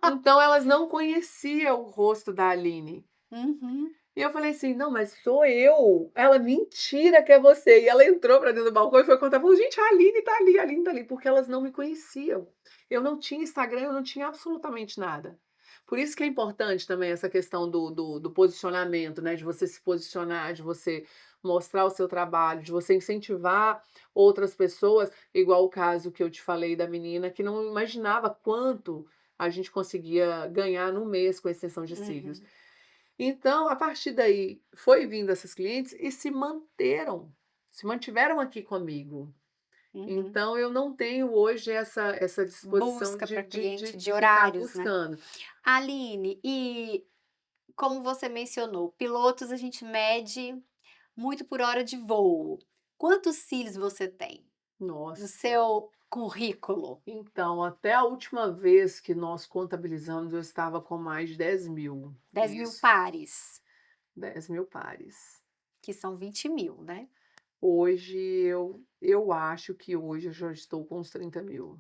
Então elas não conheciam o rosto da Aline. Uhum. E eu falei assim: "Não, mas sou eu". Ela: "Mentira que é você". E ela entrou pra dentro do balcão e foi contar, falou: "Gente, a Aline tá ali, a Aline tá ali", porque elas não me conheciam. Eu não tinha Instagram, eu não tinha absolutamente nada. Por isso que é importante também essa questão do posicionamento, né, de você se posicionar, de você mostrar o seu trabalho, de você incentivar outras pessoas, igual o caso que eu te falei da menina que não imaginava quanto a gente conseguia ganhar no mês com a extensão de cílios. Uhum, Então, a partir daí, foi vindo essas clientes e se mantiveram aqui comigo. uhum. Então eu não tenho hoje essa disposição Busca de para de de cliente de de ficar horários, né. buscando. Aline, e como você mencionou, pilotos a gente mede muito por hora de voo. Quantos cílios você tem no Nossa, seu currículo? então até a última vez que nós contabilizamos eu estava com mais de 10.000. 10.000 Isso, pares, 10.000 pares. que são 20.000, né. Hoje eu acho que hoje eu já estou com uns 30.000.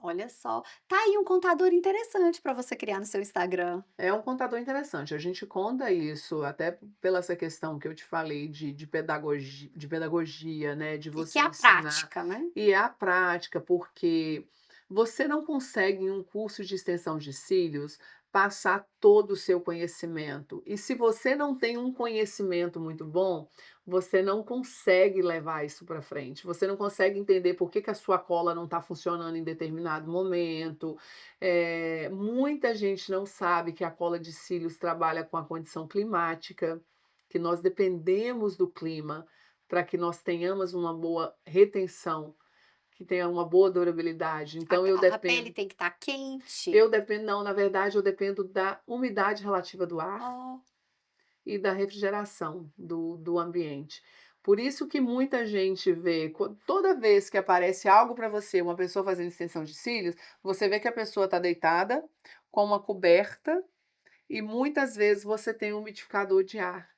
Olha só, tá aí um contador interessante para você criar no seu Instagram. É um contador interessante, a gente conta isso até pela essa questão que eu te falei de pedagogia, né, de E que você é a ensinar, prática, né. e é a prática, porque você não consegue em um curso de extensão de cílios passar todo o seu conhecimento, e se você não tem um conhecimento muito bom, você não consegue levar isso para frente, você não consegue entender por que que a sua cola não está funcionando em determinado momento, muita gente não sabe que a cola de cílios trabalha com a condição climática, que nós dependemos do clima para que nós tenhamos uma boa retenção, que tenha uma boa durabilidade. A Então eu a pele dependo tem que estar quente. eu dependo não, na verdade eu dependo da umidade relativa do ar Oh. e da refrigeração do ambiente. Por isso que muita gente vê, toda vez que aparece algo para você, uma pessoa fazendo extensão de cílios, você vê que a pessoa está deitada com uma coberta e muitas vezes você tem um umidificador de ar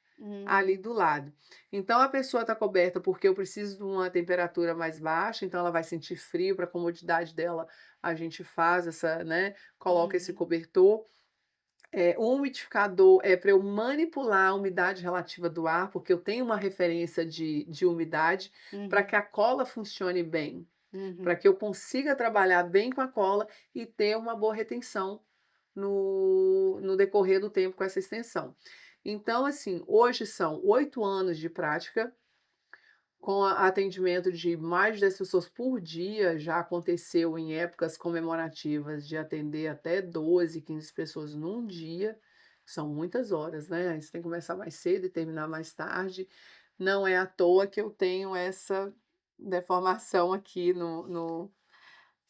ali Hum, do lado. Então a pessoa está coberta porque eu preciso de uma temperatura mais baixa, então ela vai sentir frio, para a comodidade dela a gente faz essa, né, coloca esse uhum, cobertor. O umidificador é para eu manipular a umidade relativa do ar, porque eu tenho uma referência de umidade, para uhum, que a cola funcione bem, para uhum. que eu consiga trabalhar bem com a cola e ter uma boa retenção no decorrer do tempo com essa extensão. Então, assim, hoje são 8 anos de prática, com atendimento de mais de 10 pessoas por dia, já aconteceu em épocas comemorativas de atender até 12, 15 pessoas num dia, são muitas horas, né, aí você tem que começar mais cedo e terminar mais tarde. Não é à toa que eu tenho essa deformação aqui no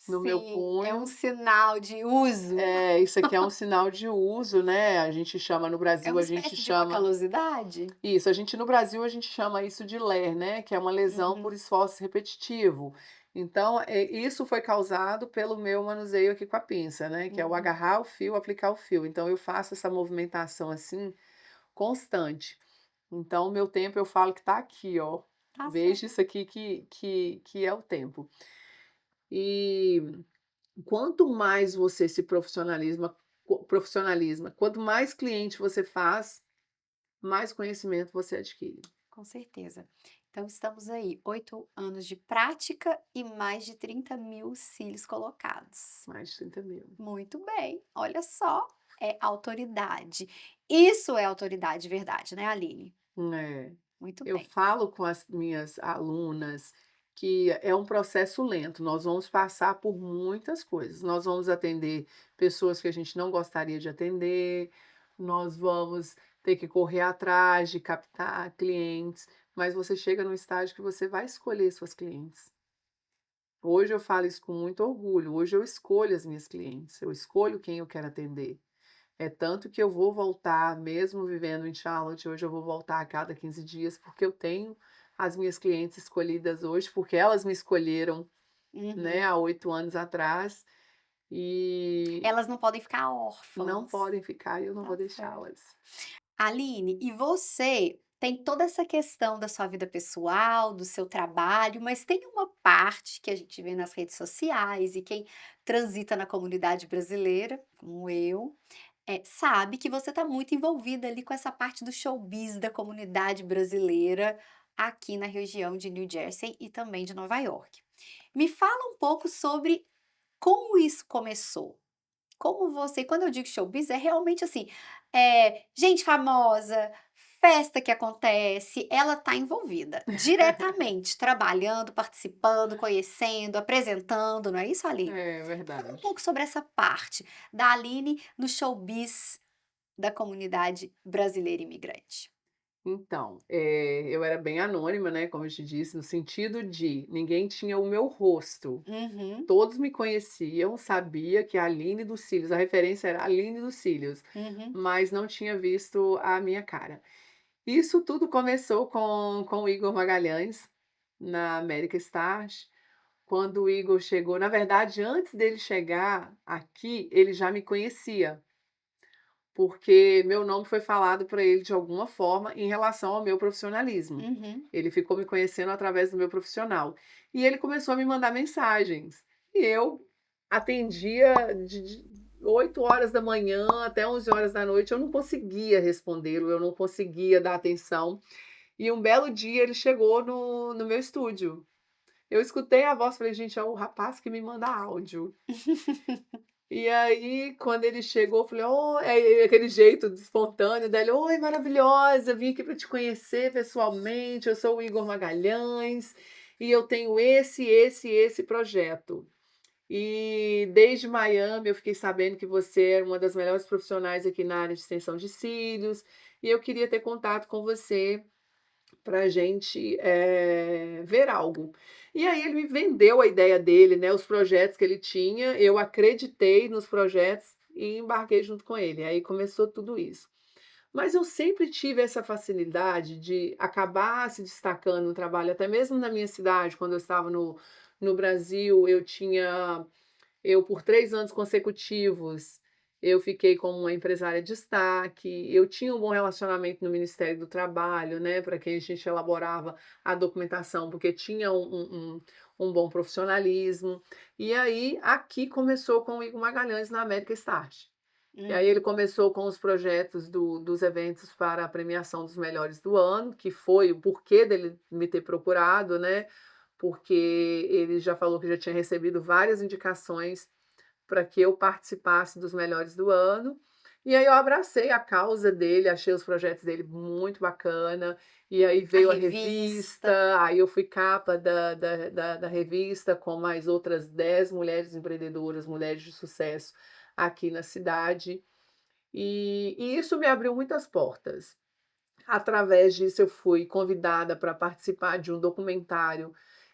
meu Sim, é um punho. sinal de uso. É, isso aqui é um sinal de uso, né, a gente chama no É Brasil, uma a gente espécie de uma chama calosidade? isso, a gente no Brasil a gente chama isso de LER, né, que é uma lesão por Uhum, esforço repetitivo. Então, isso foi causado pelo meu manuseio aqui com a pinça, né, que é o uhum. agarrar o fio, aplicar o fio. Então eu faço essa movimentação, assim, constante. Então o meu tempo eu falo que tá aqui, ó. Tá Veja certo. isso aqui que é o tempo. E quanto mais você se profissionaliza, quanto mais cliente você faz, mais conhecimento você adquire. Com certeza. Então estamos aí, 8 anos de prática e mais de 30.000 cílios colocados. Mais de 30.000. Muito bem, olha só, é autoridade. Isso é autoridade de verdade, né, Aline? É. Muito Eu bem. falo com as minhas alunas que é um processo lento, nós vamos passar por muitas coisas. Nós vamos atender pessoas que a gente não gostaria de atender, nós vamos ter que correr atrás de captar clientes, mas você chega num estágio que você vai escolher suas clientes. Hoje eu falo isso com muito orgulho, hoje eu escolho as minhas clientes, eu escolho quem eu quero atender. É tanto que eu vou voltar, mesmo vivendo em Charlotte, hoje eu vou voltar a cada 15 dias, porque eu tenho as minhas clientes escolhidas hoje, porque elas me escolheram, né, Uhum. há 8 anos atrás, e Elas não podem ficar não órfãs. podem ficar e eu não vou Tá certo. deixá-las. Aline, e você tem toda essa questão da sua vida pessoal, do seu trabalho, mas tem uma parte que a gente vê nas redes sociais e quem transita na comunidade brasileira, como eu, sabe que você está muito envolvida ali com essa parte do showbiz da comunidade brasileira aqui na região de New Jersey e também de Nova York. Me fala um pouco sobre como isso começou. como você quando eu digo showbiz, é realmente assim, gente famosa, festa que acontece, ela tá envolvida, diretamente, trabalhando, participando, conhecendo, apresentando, não é isso, Aline? É Fala um verdade. pouco sobre essa parte da Aline no showbiz da comunidade brasileira imigrante. Então, eu era bem anônima, né, como eu te disse, no sentido de ninguém tinha o meu rosto. Uhum, Todos me conheciam, sabia que a Aline dos Cílios, a referência era a Aline dos Cílios, uhum, mas não tinha visto a minha cara. Isso tudo começou com o Igor Magalhães, na América Stars, quando o Igor chegou na verdade, antes dele chegar aqui, ele já me conhecia. Porque meu nome foi falado para ele de alguma forma em relação ao meu profissionalismo. uhum. Ele ficou me conhecendo através do meu profissional. E ele começou a me mandar mensagens. E eu atendia de 8 horas da manhã até 11 horas da noite, eu não conseguia respondê-lo, eu não conseguia dar atenção. E um belo dia ele chegou no meu estúdio. Eu escutei a voz, falei: "Gente, é o rapaz que me manda áudio". E aí, quando ele chegou, eu falei: "Oh", aquele jeito espontâneo dele: "Oi, maravilhosa, vim aqui para te conhecer pessoalmente, eu sou o Igor Magalhães, e eu tenho esse projeto. E desde Miami eu fiquei sabendo que você é uma das melhores profissionais aqui na área de extensão de cílios, e eu queria ter contato com você para a gente, ver algo". E aí ele me vendeu a ideia dele, né, os projetos que ele tinha, eu acreditei nos projetos e embarquei junto com ele, aí começou tudo isso. Mas eu sempre tive essa facilidade de acabar se destacando no trabalho, até mesmo na minha cidade, quando eu estava no Brasil, eu por 3 anos consecutivos, eu fiquei como uma empresária de destaque, eu tinha um bom relacionamento no Ministério do Trabalho, né, para quem a gente elaborava a documentação, porque tinha um bom profissionalismo. E aí, aqui começou com o Igor Magalhães na América Start. E aí ele Uhum. começou com os projetos dos eventos para a premiação dos melhores do ano, que foi o porquê dele me ter procurado, né, porque ele já falou que já tinha recebido várias indicações para que eu participasse dos melhores do ano. E aí eu abracei a causa dele, achei os projetos dele muito bacana, e aí A veio a revista. revista, aí eu fui capa da revista com mais outras 10 mulheres empreendedoras, mulheres de sucesso aqui na cidade, e isso me abriu muitas portas. Através disso eu fui convidada para participar de um documentário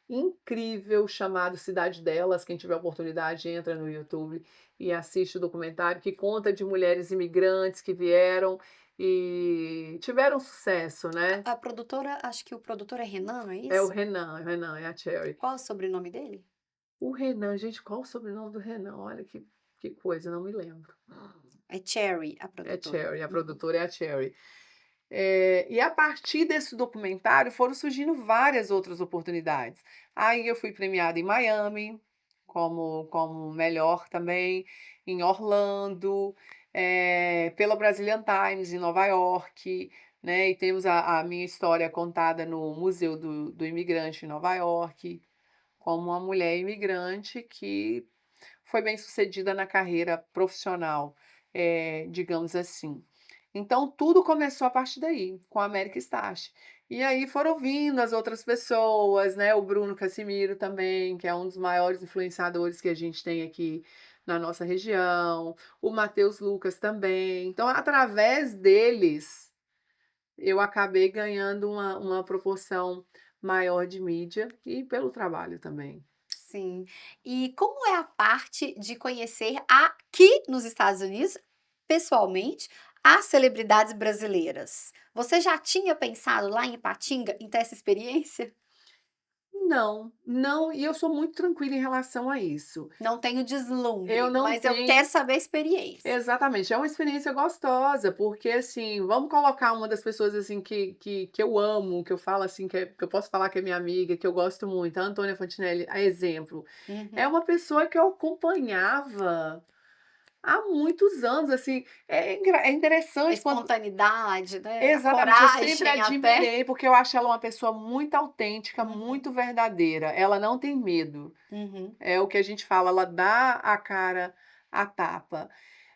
incrível chamado Cidade Delas, quem tiver oportunidade entra no YouTube e assiste o documentário, que conta de mulheres imigrantes que vieram e tiveram sucesso, né. A produtora, acho que o produtor é Renan, não é É isso? O Renan, é a Cherry. Qual é o sobrenome dele? O Renan, gente, qual o sobrenome do Renan? Olha que coisa, não me lembro. É Cherry, a É produtora. Cherry, a Uhum. produtora é a Cherry. E a partir desse documentário foram surgindo várias outras oportunidades. Aí eu fui premiada em Miami, como melhor também, em Orlando, pela Brazilian Times em Nova York, né, e temos a minha história contada no Museu do Imigrante em Nova York, como uma mulher imigrante que foi bem-sucedida na carreira profissional, digamos assim. Então tudo começou a partir daí, com a América Start. E aí foram vindo as outras pessoas, né, o Bruno Casimiro também, que é um dos maiores influenciadores que a gente tem aqui na nossa região, o Matheus Lucas também. Então através deles, eu acabei ganhando uma proporção maior de mídia e pelo trabalho também. Sim. E como é a parte de conhecer aqui nos Estados Unidos, pessoalmente, as celebridades brasileiras? Você já tinha pensado lá em Ipatinga em ter essa experiência? Não, não, e eu sou muito tranquila em relação a isso. Não tenho Eu deslumbre, não mas eu quero tenho saber a experiência. exatamente, é uma experiência gostosa, porque, assim, vamos colocar uma das pessoas, assim, que eu amo, que eu falo, assim, que eu posso falar que é minha amiga, que eu gosto muito, a Antônia Fantinelli, a exemplo. É Uhum. uma pessoa que eu acompanhava há muitos anos, assim, é A interessante quando espontaneidade, né, a exatamente, eu sempre coragem até. admirei, porque eu acho ela uma pessoa muito autêntica, Uhum, muito verdadeira, ela não tem medo. uhum. É o que a gente fala, ela dá a cara a tapa.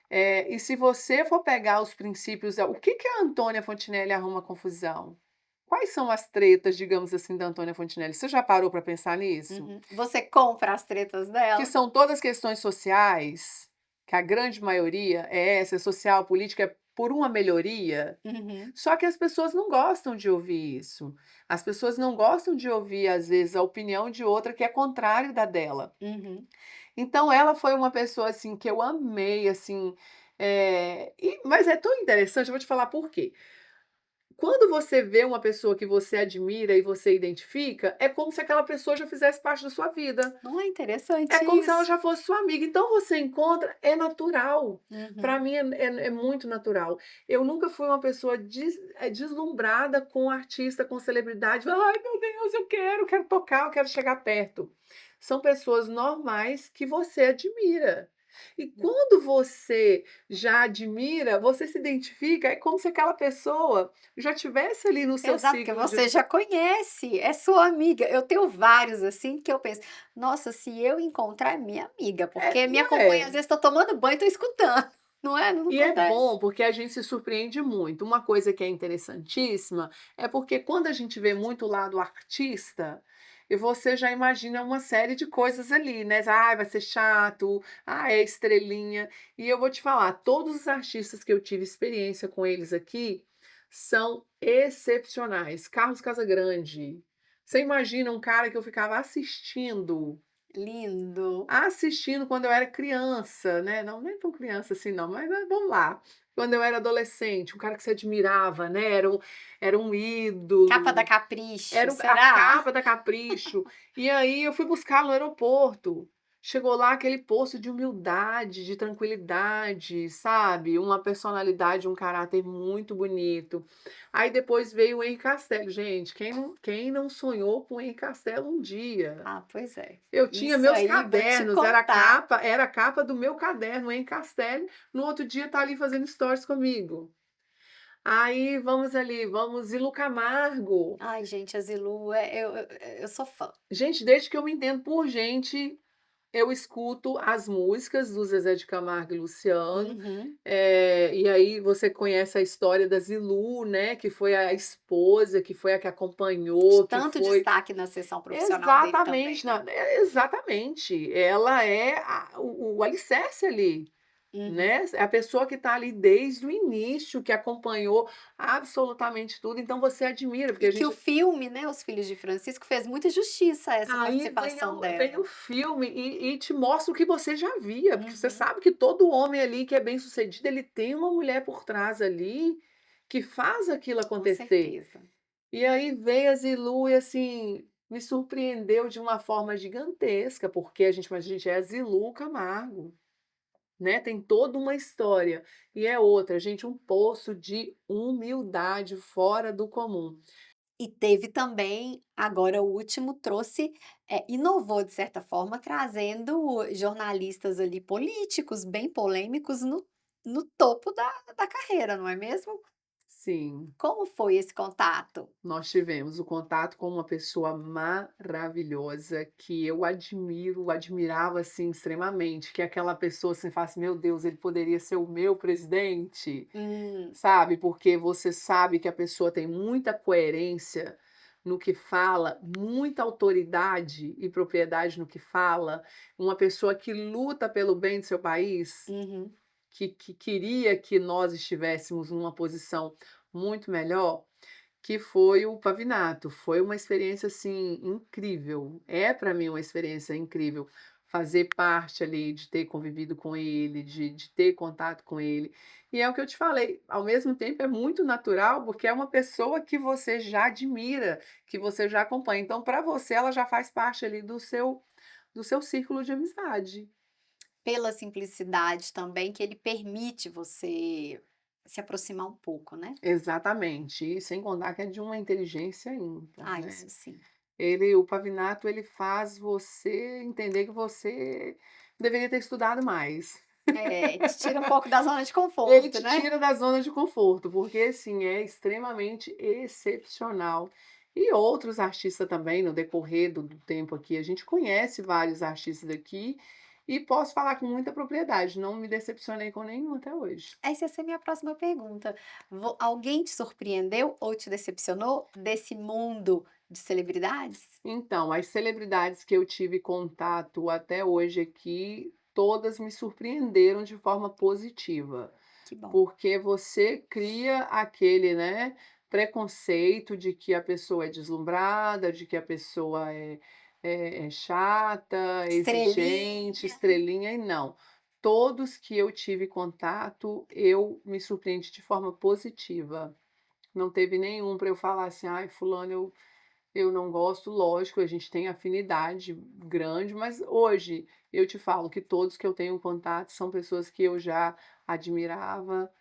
E se você for pegar os princípios, o que que a Antônia Fontinelli arruma confusão? Quais são as tretas, digamos assim, da Antônia Fontinelli? Você já parou para pensar nisso? Uhum. Você compra as tretas Que dela? são todas questões sociais, que a grande maioria é essa, é social, política, é por uma melhoria. Uhum, Só que as pessoas não gostam de ouvir isso. As pessoas não gostam de ouvir, às vezes, a opinião de outra que é contrário da dela. uhum. Então ela foi uma pessoa, assim, que eu amei, assim, mas é tão interessante, eu vou te falar por quê. Quando você vê uma pessoa que você admira e você identifica, é como se aquela pessoa já fizesse parte da sua vida. Não é É interessante como se ela isso? já fosse sua amiga. Então você encontra, é natural. Para Uhum. mim é muito natural. Eu nunca fui uma pessoa deslumbrada com artista, com celebridade. "Ai, meu Deus, eu quero tocar, eu quero chegar perto". São pessoas normais que você admira. E quando você já admira, você se identifica, é como se aquela pessoa já tivesse ali no seu Exato, porque ciclo de. você já conhece, é sua amiga. Eu tenho vários, assim, que eu penso: "Nossa, se eu encontrar, é minha amiga", porque me Não acompanha, às é? vezes tô tomando banho, tô escutando, não é? Não E é acontece? bom, porque a gente se surpreende muito. Uma coisa que é interessantíssima, é porque quando a gente vê muito o lado artista, e você já imagina uma série de coisas ali, né? "Ai, vai ser chato. Ah, é estrelinha". E eu vou te falar, todos os artistas que eu tive experiência com eles aqui, são excepcionais. Carlos Casagrande, você imagina um cara que eu ficava Lindo. assistindo quando eu era criança, né, não nem tão criança assim não, mas vamos lá, quando eu era adolescente, um cara que você admirava, né, era um Capa da ídolo, Capricho, era a será? capa da Capricho, e aí eu fui buscá-lo no aeroporto. Chegou lá aquele poço de humildade, de tranquilidade, sabe, uma personalidade, um caráter muito bonito. Aí depois veio o Henri Castelo, gente, quem não sonhou com o Henri Castelo um dia? Ah, pois é. Eu tinha Isso meus aí, vou te cadernos, era a contar. capa era a capa do meu caderno em Castelli, no outro dia tá ali fazendo stories comigo. Aí vamos ali, vamos Zilu Camargo. Ai, gente, a Zilu, eu sou fã. Gente, desde que eu me entendo por gente, eu escuto as músicas do Zezé de Camargo e Luciano, Uhum. e aí você conhece a história da Zilu, né, que foi a esposa, que foi a que De acompanhou, que tanto foi. destaque na sessão profissional dele também, Exatamente, né. exatamente. Ela é o alicerce ali, Uhum. né, é a pessoa que está ali desde o início, que acompanhou absolutamente tudo, então você admira, porque E a que o gente. filme, né, Os Filhos de Francisco, fez muita justiça a essa Aí vem participação o dela. filme e te mostra o que você já via, porque você Uhum. sabe que todo homem ali que é bem-sucedido, ele tem uma mulher por trás ali, que faz aquilo Com acontecer. certeza. E aí veio a Zilu e, assim, me surpreendeu de uma forma gigantesca, porque a gente é a Zilu Camargo, né, tem toda uma história. E é outra, gente, um poço de humildade fora do comum. E teve também, agora o último trouxe, inovou de certa forma, trazendo jornalistas ali políticos bem polêmicos no topo da carreira, não é mesmo? Sim, Como foi esse contato? nós tivemos o contato com uma pessoa maravilhosa que eu admirava, assim, extremamente, que é aquela pessoa, assim, fala assim: "Meu Deus, ele poderia ser o meu presidente". Hum, Sabe, porque você sabe que a pessoa tem muita coerência no que fala, muita autoridade e propriedade no que fala, uma pessoa que luta pelo bem do seu país, uhum. que queria que nós estivéssemos numa posição muito melhor, que foi o Pavinato. Foi uma experiência, assim, incrível. É para mim uma experiência incrível fazer parte ali, de ter convivido com ele, de ter contato com ele. E é o que eu te falei, ao mesmo tempo é muito natural, porque é uma pessoa que você já admira, que você já acompanha. Então, para você, ela já faz parte ali do seu círculo de amizade. Pela simplicidade também que ele permite você se aproximar um pouco, né? Exatamente. E sem contar que é de uma inteligência ímpar, Ah, isso né. sim. O Pavinato, ele faz você entender que você deveria ter estudado mais. É, te tira um pouco da zona de Ele conforto, te né? tira da zona de conforto, porque, assim, é extremamente excepcional. E outros artistas também, no decorrer do tempo aqui, a gente conhece vários artistas aqui, E posso falar com muita propriedade, não me decepcionei com nenhum até hoje. Essa ia ser minha próxima pergunta. Alguém te surpreendeu ou te decepcionou desse mundo de celebridades? Então, as celebridades que eu tive contato até hoje aqui, todas me surpreenderam de forma positiva, Que bom. porque você cria aquele, né, preconceito de que a pessoa é deslumbrada, de que a pessoa é chata, exigente, Estrelinha. estrelinha, e não. Todos que eu tive contato, eu me surpreendi de forma positiva. Não teve nenhum para eu falar assim: "Ai, fulano eu não gosto", lógico, a gente tem afinidade grande, mas hoje eu te falo que todos que eu tenho contato são pessoas que eu já admirava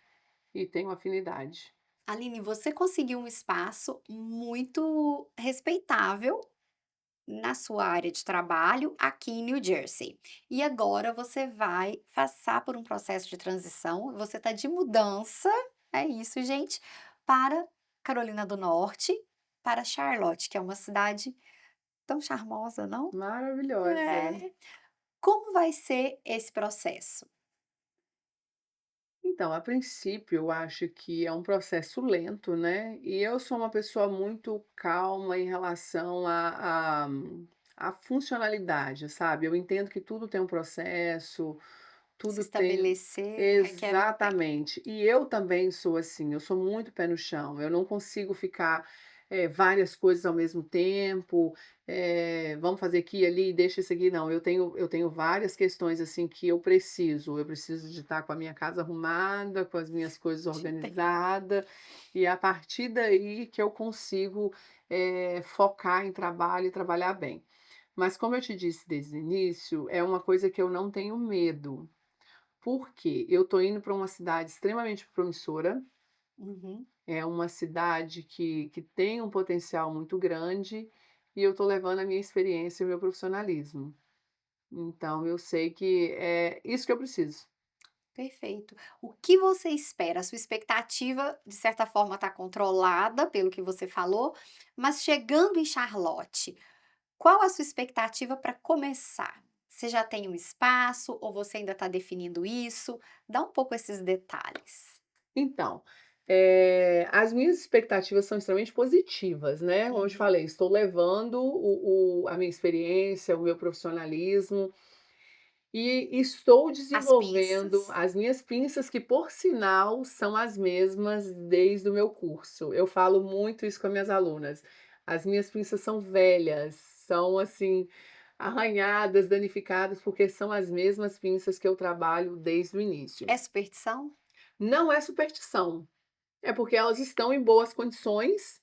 e tenho afinidade. Aline, você conseguiu um espaço muito respeitável na sua área de trabalho aqui em New Jersey. E agora você vai passar por um processo de transição, você está de mudança, é isso, gente, para Carolina do Norte, para Charlotte, que é uma cidade tão charmosa, não? Maravilhosa. É. Como vai ser esse processo? Então, a princípio, eu acho que é um processo lento, né, e eu sou uma pessoa muito calma em relação à funcionalidade, sabe. Eu entendo que tudo tem um processo, Se tudo tem estabelecer requer um tempo. exatamente. E eu também sou assim, eu sou muito pé no chão, eu não consigo ficar, várias coisas ao mesmo tempo, vamos fazer aqui ali, deixa isso aqui, não, eu tenho várias questões, assim, que eu preciso de estar com a minha casa arrumada, com as minhas coisas Te entendo. organizada, e a partir daí que eu consigo, focar em trabalho e trabalhar bem. Mas como eu te disse desde o início, é uma coisa que eu não tenho medo. Porque eu tô indo para uma cidade extremamente promissora, Uhum. é uma cidade que tem um potencial muito grande, e eu tô levando a minha experiência e o meu profissionalismo. Então eu sei que é isso que eu preciso. Perfeito. O que você espera? A sua expectativa, de certa forma, está controlada pelo que você falou, mas chegando em Charlotte, qual a sua expectativa para começar? Você já tem um espaço ou você ainda está definindo isso? Dá um pouco esses detalhes. Então, as minhas expectativas são extremamente positivas, né, como eu te Uhum. falei, estou levando a minha experiência, o meu profissionalismo. E estou As desenvolvendo pinças. as minhas pinças, que por sinal são as mesmas desde o meu curso. Eu falo muito isso com as minhas alunas. As minhas pinças são velhas, são assim, arranhadas, danificadas, porque são as mesmas pinças que eu trabalho desde o início. É superstição? Não é superstição, é porque elas estão em boas condições,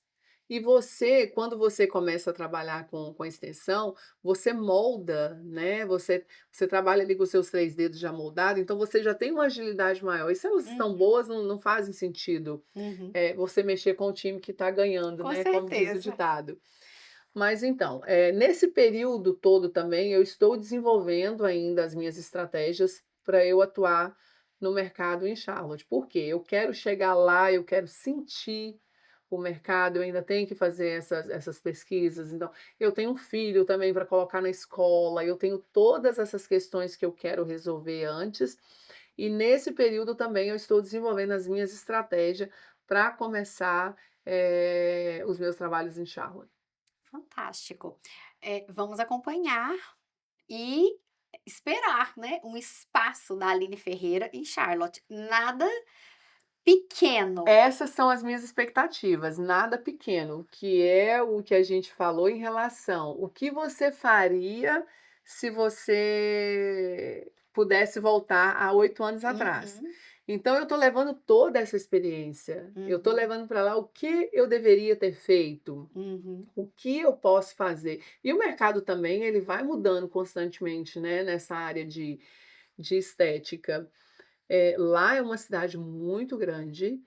e você, quando você começa a trabalhar com a extensão, você molda, né, você trabalha ali com os seus 3 dedos já moldado, então você já tem uma agilidade maior, e se elas estão Uhum, boas, não fazem sentido, uhum. você mexer com o time que está ganhando, Com né, como diz o certeza. ditado. Mas então, nesse período todo também eu estou desenvolvendo ainda as minhas estratégias para eu atuar no mercado em Charlotte. Por quê? Eu quero chegar lá, eu quero sentir o mercado, eu ainda tenho que fazer essas pesquisas, então, eu tenho um filho também para colocar na escola, eu tenho todas essas questões que eu quero resolver antes, e nesse período também eu estou desenvolvendo as minhas estratégias para começar, os meus trabalhos em Charlotte. Fantástico. Vamos acompanhar e esperar, né, um espaço da Aline Ferreira em Charlotte. Nada pequeno. Essas são as minhas expectativas, nada pequeno, que é o que a gente falou em relação o que você faria se você pudesse voltar a 8 anos atrás. Uhum, Então eu estou levando toda essa experiência, eu estou uhum, levando para lá o que eu deveria ter feito, uhum. o que eu posso fazer. E o mercado também, ele vai mudando constantemente, né, nessa área de estética. Lá é uma cidade muito grande,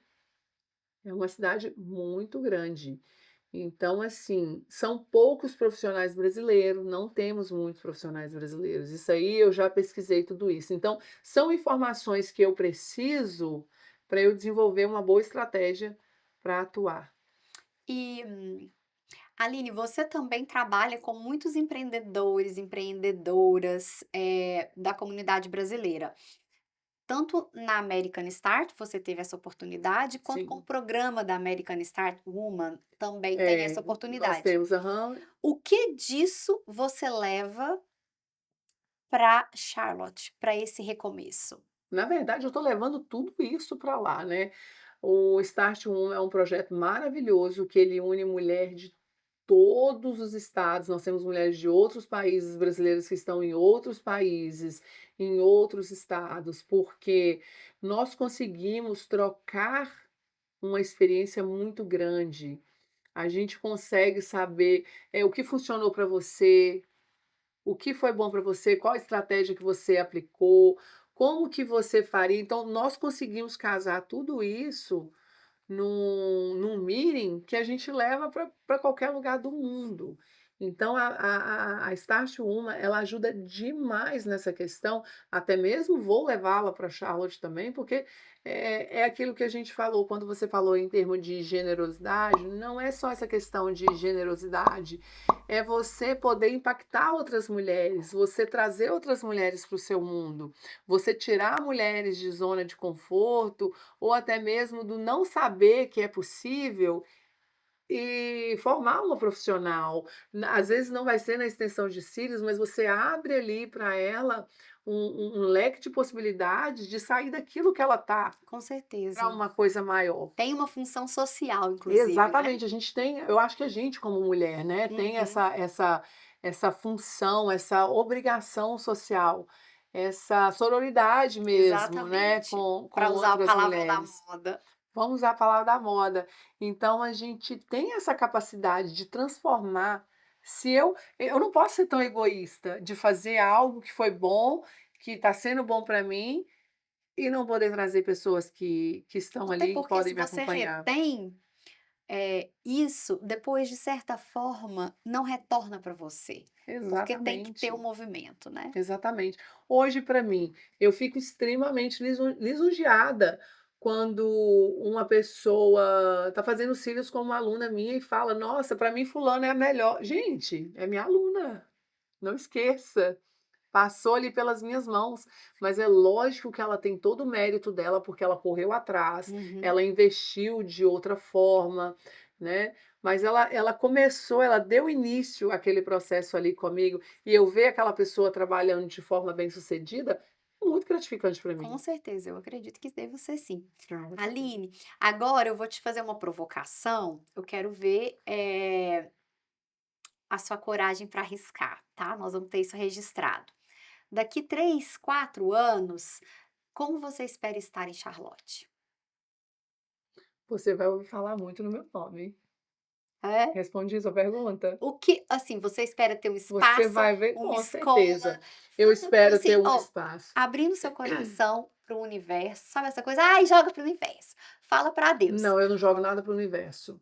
é uma cidade muito grande. Então, assim, são poucos profissionais brasileiros, não temos muitos profissionais brasileiros. Isso aí eu já pesquisei tudo isso. Então, são informações que eu preciso para eu desenvolver uma boa estratégia para atuar. E Aline, você também trabalha com muitos empreendedores, empreendedoras, da comunidade brasileira. Tanto na American Start, você teve essa oportunidade, quanto com o Sim. programa da American Start Woman, também tem essa Nós oportunidade. temos, aham. O que disso você leva para Charlotte, para esse recomeço? Na verdade, eu estou levando tudo isso para lá, né. O Start 1 é um projeto maravilhoso que ele une mulher de todos os estados, nós temos mulheres de outros países brasileiros que estão em outros países, em outros estados, porque nós conseguimos trocar uma experiência muito grande. A gente consegue saber, o que funcionou para você, o que foi bom para você, qual a estratégia que você aplicou, como que você faria. Então nós conseguimos casar tudo isso num meeting que a gente leva para qualquer lugar do mundo. Então a Start Uma, ela ajuda demais nessa questão, até mesmo vou levá-la para Charlotte também, porque é aquilo que a gente falou, quando você falou em termo de generosidade, não é só essa questão de generosidade, é você poder impactar outras mulheres, você trazer outras mulheres para o seu mundo, você tirar mulheres de zona de conforto, ou até mesmo do não saber que é possível e formar uma profissional. Às vezes não vai ser na extensão de cílios, mas você abre ali para ela um leque de possibilidades de sair daquilo que ela está Com para certeza. uma coisa maior. Tem uma função social, inclusive, né? Exatamente, a gente tem, eu acho que a gente como mulher, né, tem Uhum, essa função, essa obrigação social, essa sororidade mesmo, né, exatamente. com Para usar a outras palavra da mulheres. moda. Vamos usar a palavra da moda. Então a gente tem essa capacidade de transformar. Se eu não posso ser tão egoísta de fazer algo que foi bom, que está sendo bom para mim, e não poder trazer pessoas que estão Até ali e porque podem se me você acompanhar. retém, isso, depois de certa forma, não retorna para você, porque tem que ter o Exatamente. movimento, né. Exatamente. Hoje, para mim, eu fico extremamente lisonjeada quando uma pessoa está fazendo cílios com uma aluna minha e fala: "Nossa, para mim fulana é a melhor". Gente, é minha aluna, não esqueça, passou ali pelas minhas mãos, mas é lógico que ela tem todo o mérito dela, porque ela correu atrás, Uhum. ela investiu de outra forma, né, mas ela começou, ela deu início àquele processo ali comigo, e eu ver aquela pessoa trabalhando de forma bem-sucedida, é muito gratificante para Com mim. certeza, eu acredito que deva ser sim. Graças a Deus. Aline, agora eu vou te fazer uma provocação, eu quero ver, a sua coragem para arriscar, tá, nós vamos ter isso registrado. Daqui 3, 4 anos, como você espera estar em Charlotte? Você vai ouvir falar muito no meu nome. É? Respondi sua pergunta? O que assim, você espera ter um Você espaço, vai ver, uma com escola? certeza. Eu espero Assim, ter um ó, espaço. abrindo seu coração para o universo, sabe essa coisa: "Ai, joga para o universo", fala para Deus. Não, eu não jogo nada para o universo.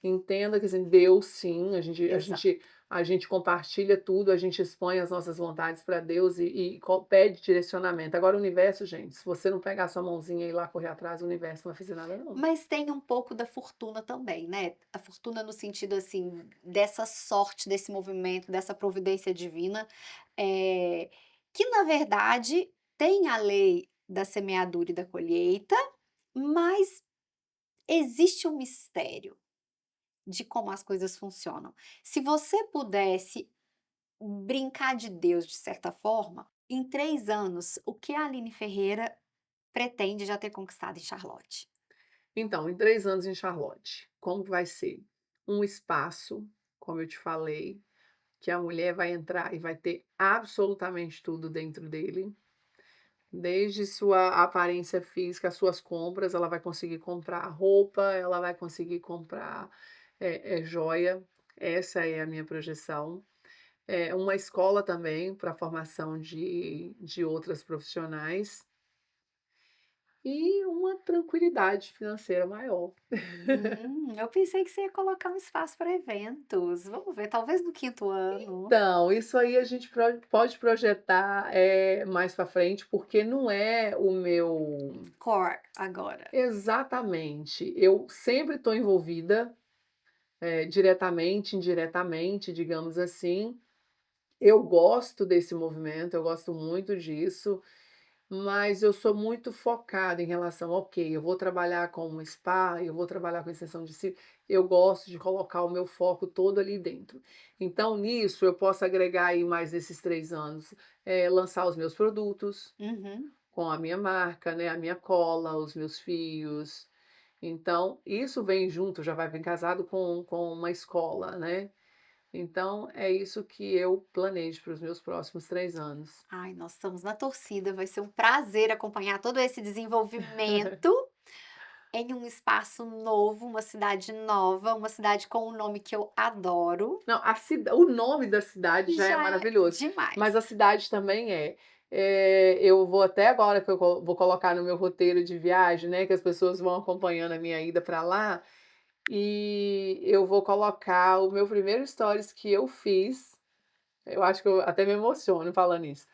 Entenda que, assim, Deus sim, Exato. a gente compartilha tudo, a gente expõe as nossas vontades para Deus e pede direcionamento. Agora o universo, gente, se você não pegar a sua mãozinha e ir lá correr atrás, o universo não vai fazer nada não. Mas tem um pouco da fortuna também, né, a fortuna no sentido, assim, dessa sorte, desse movimento, dessa providência divina, eh, que na verdade tem a lei da semeadura e da colheita, mas existe um mistério de como as coisas funcionam. Se você pudesse brincar de Deus de certa forma, em 3 anos, o que a Aline Ferreira pretende já ter conquistado em Charlotte? Então, em 3 anos em Charlotte, como que vai ser? Um espaço, como eu te falei, que a mulher vai entrar e vai ter absolutamente tudo dentro dele. Desde sua aparência física, as suas compras, ela vai conseguir comprar roupa, ela vai conseguir comprar, joia, essa é a minha projeção. Uma escola também para formação de outras profissionais, e uma tranquilidade financeira maior. Eu pensei que você ia colocar um espaço para eventos. Vamos ver, talvez no quinto ano. Então, isso aí a gente pode projetar, mais para frente, porque não é o meu. Core, agora. Exatamente. Eu sempre estou envolvida. diretamente, indiretamente, digamos assim. Eu gosto desse movimento, eu gosto muito disso, mas eu sou muito focada em relação, ok, eu vou trabalhar com um spa, eu vou trabalhar com extensão de cílio, eu gosto de colocar o meu foco todo ali dentro. Então, nisso, eu posso agregar aí mais nesses 3 anos, lançar os meus produtos Uhum. com a minha marca, né, a minha cola, os meus fios. Então, isso vem junto, já vai vir casado com uma escola, né. Então, é isso que eu planejo para os meus próximos 3 anos. Ai, nós estamos na torcida, vai ser um prazer acompanhar todo esse desenvolvimento em um espaço novo, uma cidade nova, uma cidade com um nome que eu adoro. Não, o nome da cidade já é Já é maravilhoso, mas demais. a cidade também é. Eu vou até agora que eu vou colocar no meu roteiro de viagem, né, que as pessoas vão acompanhando a minha ida para lá, e eu vou colocar o meu primeiro stories que eu fiz, eu acho que eu até me emociono falando isso,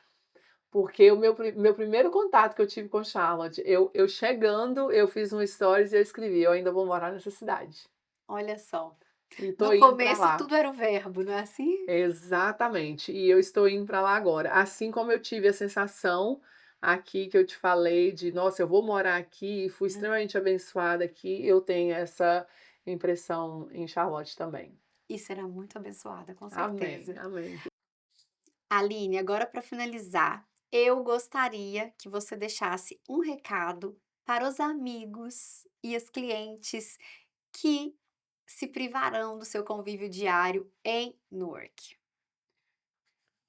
porque o meu primeiro contato que eu tive com Charlotte, eu chegando, eu fiz um stories e eu escrevi: "Eu ainda vou morar nessa cidade, Olha só, e tô no indo para começo lá". tudo era o verbo, não é assim? Exatamente, e eu estou indo para lá agora. Assim como eu tive a sensação aqui que eu te falei de: "Nossa, eu vou morar aqui e fui Hum, extremamente abençoada aqui", eu tenho essa impressão em Charlotte também. e será muito abençoada, com Amém, certeza. amém. Aline, agora para finalizar, eu gostaria que você deixasse um recado para os amigos e os clientes que se privarão do seu convívio diário em Newark.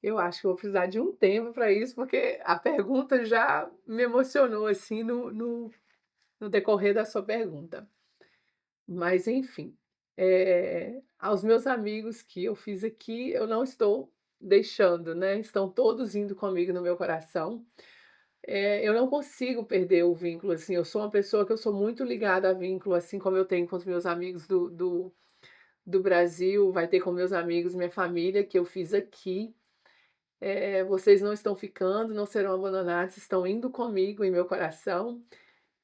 Eu acho que eu vou precisar de um tempo para isso, porque a pergunta já me emocionou, assim, no decorrer da sua pergunta. Mas enfim, aos meus amigos que eu fiz aqui, eu não estou deixando, né, estão todos indo comigo no meu coração. Eu não consigo perder o vínculo, assim, eu sou uma pessoa que eu sou muito ligada a vínculo, assim como eu tenho com os meus amigos do Brasil, vai ter com meus amigos, minha família que eu fiz aqui. Vocês não estão ficando, não serão abandonados, estão indo comigo em meu coração,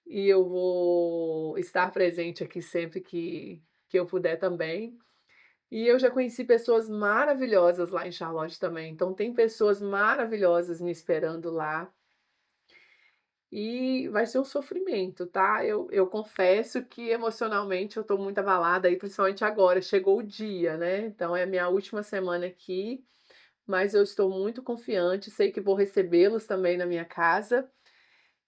e eu vou estar presente aqui sempre que eu puder também. E eu já conheci pessoas maravilhosas lá em Charlotte também, então tem pessoas maravilhosas me esperando lá, e vai ser um sofrimento, tá. Eu confesso que emocionalmente eu estou muito abalada aí, principalmente agora, chegou o dia, né, então é a minha última semana aqui, mas eu estou muito confiante, sei que vou recebê-los também na minha casa,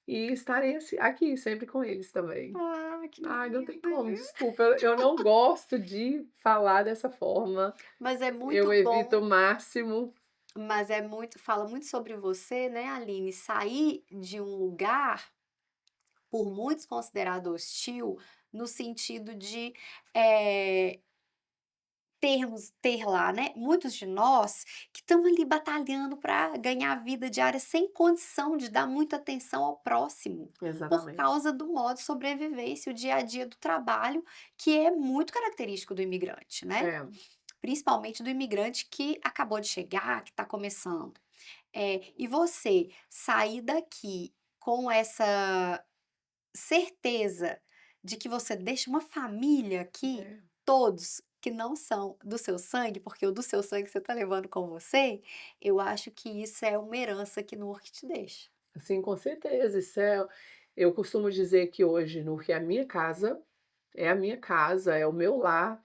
e estarei aqui sempre com eles também. Ah, que Ai, não tem lindo! como, desculpa, eu não gosto de falar dessa forma. Mas é Eu muito evito bom, o máximo. mas é muito, fala muito sobre você, né, Aline, sair de um lugar por muitos considerado hostil, no sentido de, eh, ter lá, né, muitos de nós que estão ali batalhando para ganhar a vida diária sem condição de dar muita atenção ao próximo, por Exatamente. causa do modo de sobrevivência, o dia a dia do trabalho, que é muito característico do imigrante, né, É, principalmente do imigrante que acabou de chegar, que está começando. E você sair daqui com essa certeza de que você deixa uma família aqui, é. todos que não são do seu sangue, porque o do seu sangue você está levando com você, eu acho que isso é uma herança que Newark te deixa. Sim, com certeza, isso eu costumo dizer que hoje no que é a minha casa, é a minha casa, é o meu lar,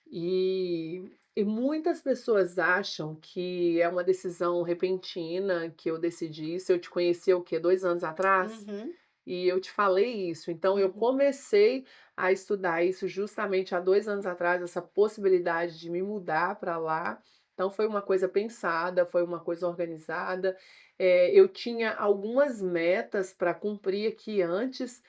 e muitas pessoas acham que é uma decisão repentina que eu decidi isso. Eu te conheci o quê? 2 anos atrás? Uhum, E eu te falei isso, então eu uhum. comecei a estudar isso justamente há 2 anos atrás, essa possibilidade de me mudar para lá, então foi uma coisa pensada, foi uma coisa organizada. Eu tinha algumas metas para cumprir aqui antes,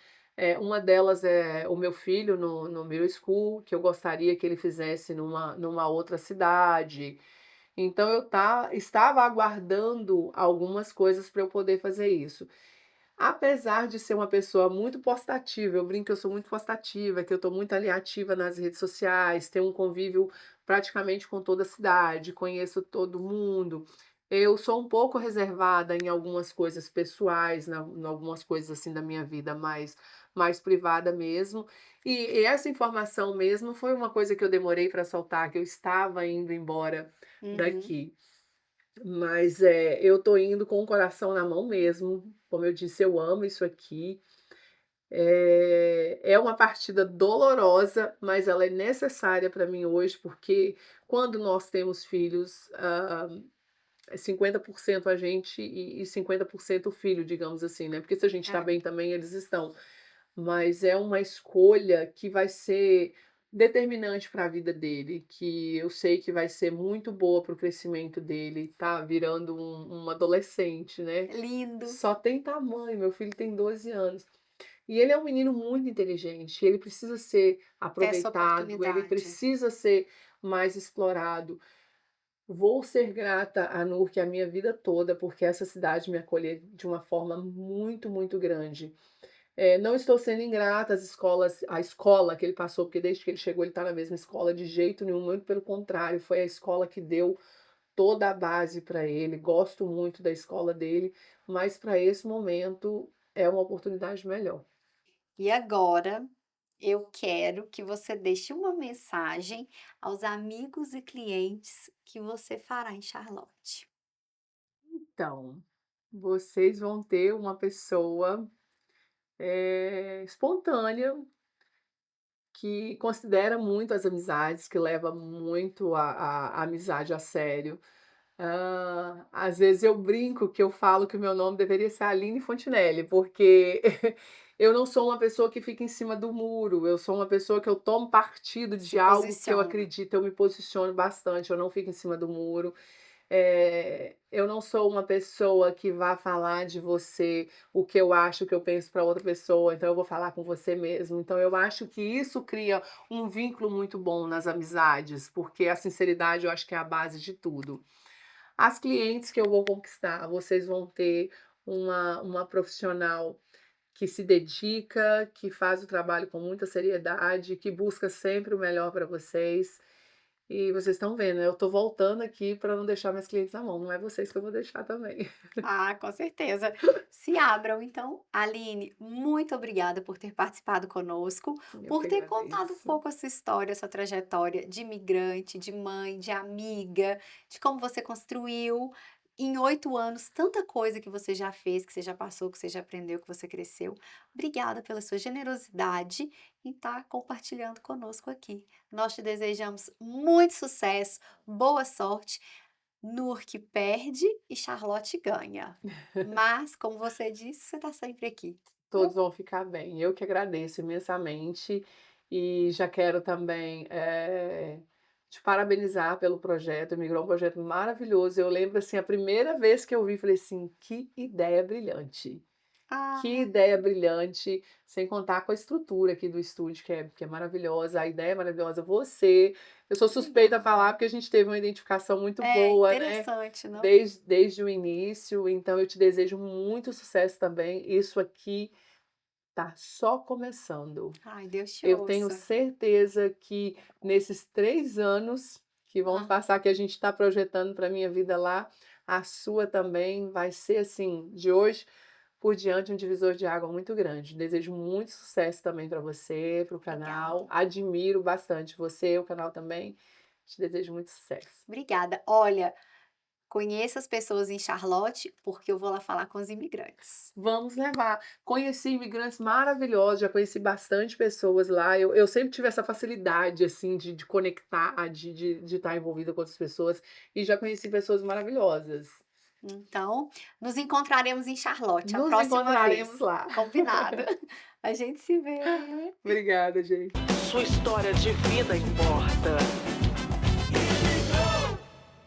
uma delas é o meu filho no middle school, que eu gostaria que ele fizesse numa outra cidade, então estava aguardando algumas coisas para eu poder fazer isso. Apesar de ser uma pessoa muito postativa, eu brinco que eu sou muito postativa, que eu estou muito ali ativa nas redes sociais, tenho um convívio praticamente com toda a cidade, conheço todo mundo. Eu sou um pouco reservada em algumas coisas pessoais, em algumas coisas, assim, da minha vida mais privada mesmo, e essa informação mesmo foi uma coisa que eu demorei para soltar, que eu estava indo embora Uhum. daqui. Mas, eu tô indo com o coração na mão mesmo, como eu disse, eu amo isso aqui, é uma partida dolorosa, mas ela é necessária para mim hoje, porque quando nós temos filhos, é 50% a gente e 50% o filho, digamos assim, né, porque se a gente está É. bem também, eles estão. Mas é uma escolha que vai ser determinante para a vida dele, que eu sei que vai ser muito boa para o crescimento dele, tá virando um adolescente, né. Lindo. Só tem tamanho, meu filho tem 12 anos. E ele é um menino muito inteligente, ele precisa ser Ter essa aproveitado, ele oportunidade. precisa ser mais explorado. Vou ser grata a Nurk a minha vida toda, porque essa cidade me acolheu de uma forma muito, muito grande. Não estou sendo ingrata às escolas à escola que ele passou, porque desde que ele chegou ele está na mesma escola de jeito nenhum, muito pelo contrário, foi a escola que deu toda a base para ele, gosto muito da escola dele, mas para esse momento é uma oportunidade melhor. E agora, eu quero que você deixe uma mensagem aos amigos e clientes que você fará em Charlotte. Então, vocês vão ter uma pessoa, espontânea, que considera muito as amizades, que leva muito a amizade a sério. Às vezes eu brinco que eu falo que o meu nome deveria ser Aline Fontinelli, porque eu não sou uma pessoa que fica em cima do muro, eu sou uma pessoa que eu tomo partido Se de algo que eu posiciona. acredito, eu me posiciono bastante, eu não fico em cima do muro. Eu não sou uma pessoa que vá falar de você o que eu acho, o que eu penso para outra pessoa, então eu vou falar com você mesmo. Então eu acho que isso cria um vínculo muito bom nas amizades, porque a sinceridade eu acho que é a base de tudo. As clientes que eu vou conquistar, vocês vão ter uma profissional que se dedica, que faz o trabalho com muita seriedade, que busca sempre o melhor para vocês. E vocês estão vendo, né, eu tô voltando aqui para não deixar minhas clientes na mão, não é vocês que eu vou deixar também. Ah, com certeza. Se abram. Então, Aline, muito obrigada por ter participado conosco, Eu por que ter contado um agradeço. pouco a sua história, a sua trajetória de imigrante, de mãe, de amiga, de como você construiu em 8 anos tanta coisa que você já fez, que você já passou, que você já aprendeu, que você cresceu. Obrigada pela sua generosidade em estar compartilhando conosco aqui. Nós te desejamos muito sucesso, boa sorte. Noor perde e Charlotte ganha. Mas, como você disse, você está sempre aqui, Todos viu? vão ficar bem. Eu que agradeço imensamente e já quero também, te parabenizar pelo projeto, Imigrou é um projeto maravilhoso. Eu lembro, assim, a primeira vez que eu vi, falei assim: "Que ideia brilhante". Que Ah, ideia brilhante, sem contar com a estrutura aqui do estúdio que é maravilhosa, a ideia é maravilhosa, você eu sou suspeita a falar, obrigada. porque a gente teve uma identificação muito É boa, né, interessante, não? desde o início, então eu te desejo muito sucesso também, isso aqui tá só começando. Ai, Deus te Eu tenho ouça. certeza que nesses 3 anos que vão Ah, passar, que a gente está projetando para minha vida lá, a sua também vai ser, assim, de hoje por diante um divisor de água muito grande. Desejo muito sucesso também para você, para o canal. obrigada. Admiro bastante você, o canal também. Te desejo muito sucesso. Obrigada. Olha, conheça as pessoas em Charlotte, porque eu vou lá falar com os imigrantes. Vamos levar. Conheci imigrantes maravilhosos, já conheci bastante pessoas lá. Eu sempre tive essa facilidade, assim, de conectar, de estar envolvida com outras pessoas, e já conheci pessoas maravilhosas. Então, nos encontraremos em Charlotte a Nos próxima encontraremos vez. lá. Combinado. A gente se vê. Obrigada, gente. Sua história de vida importa.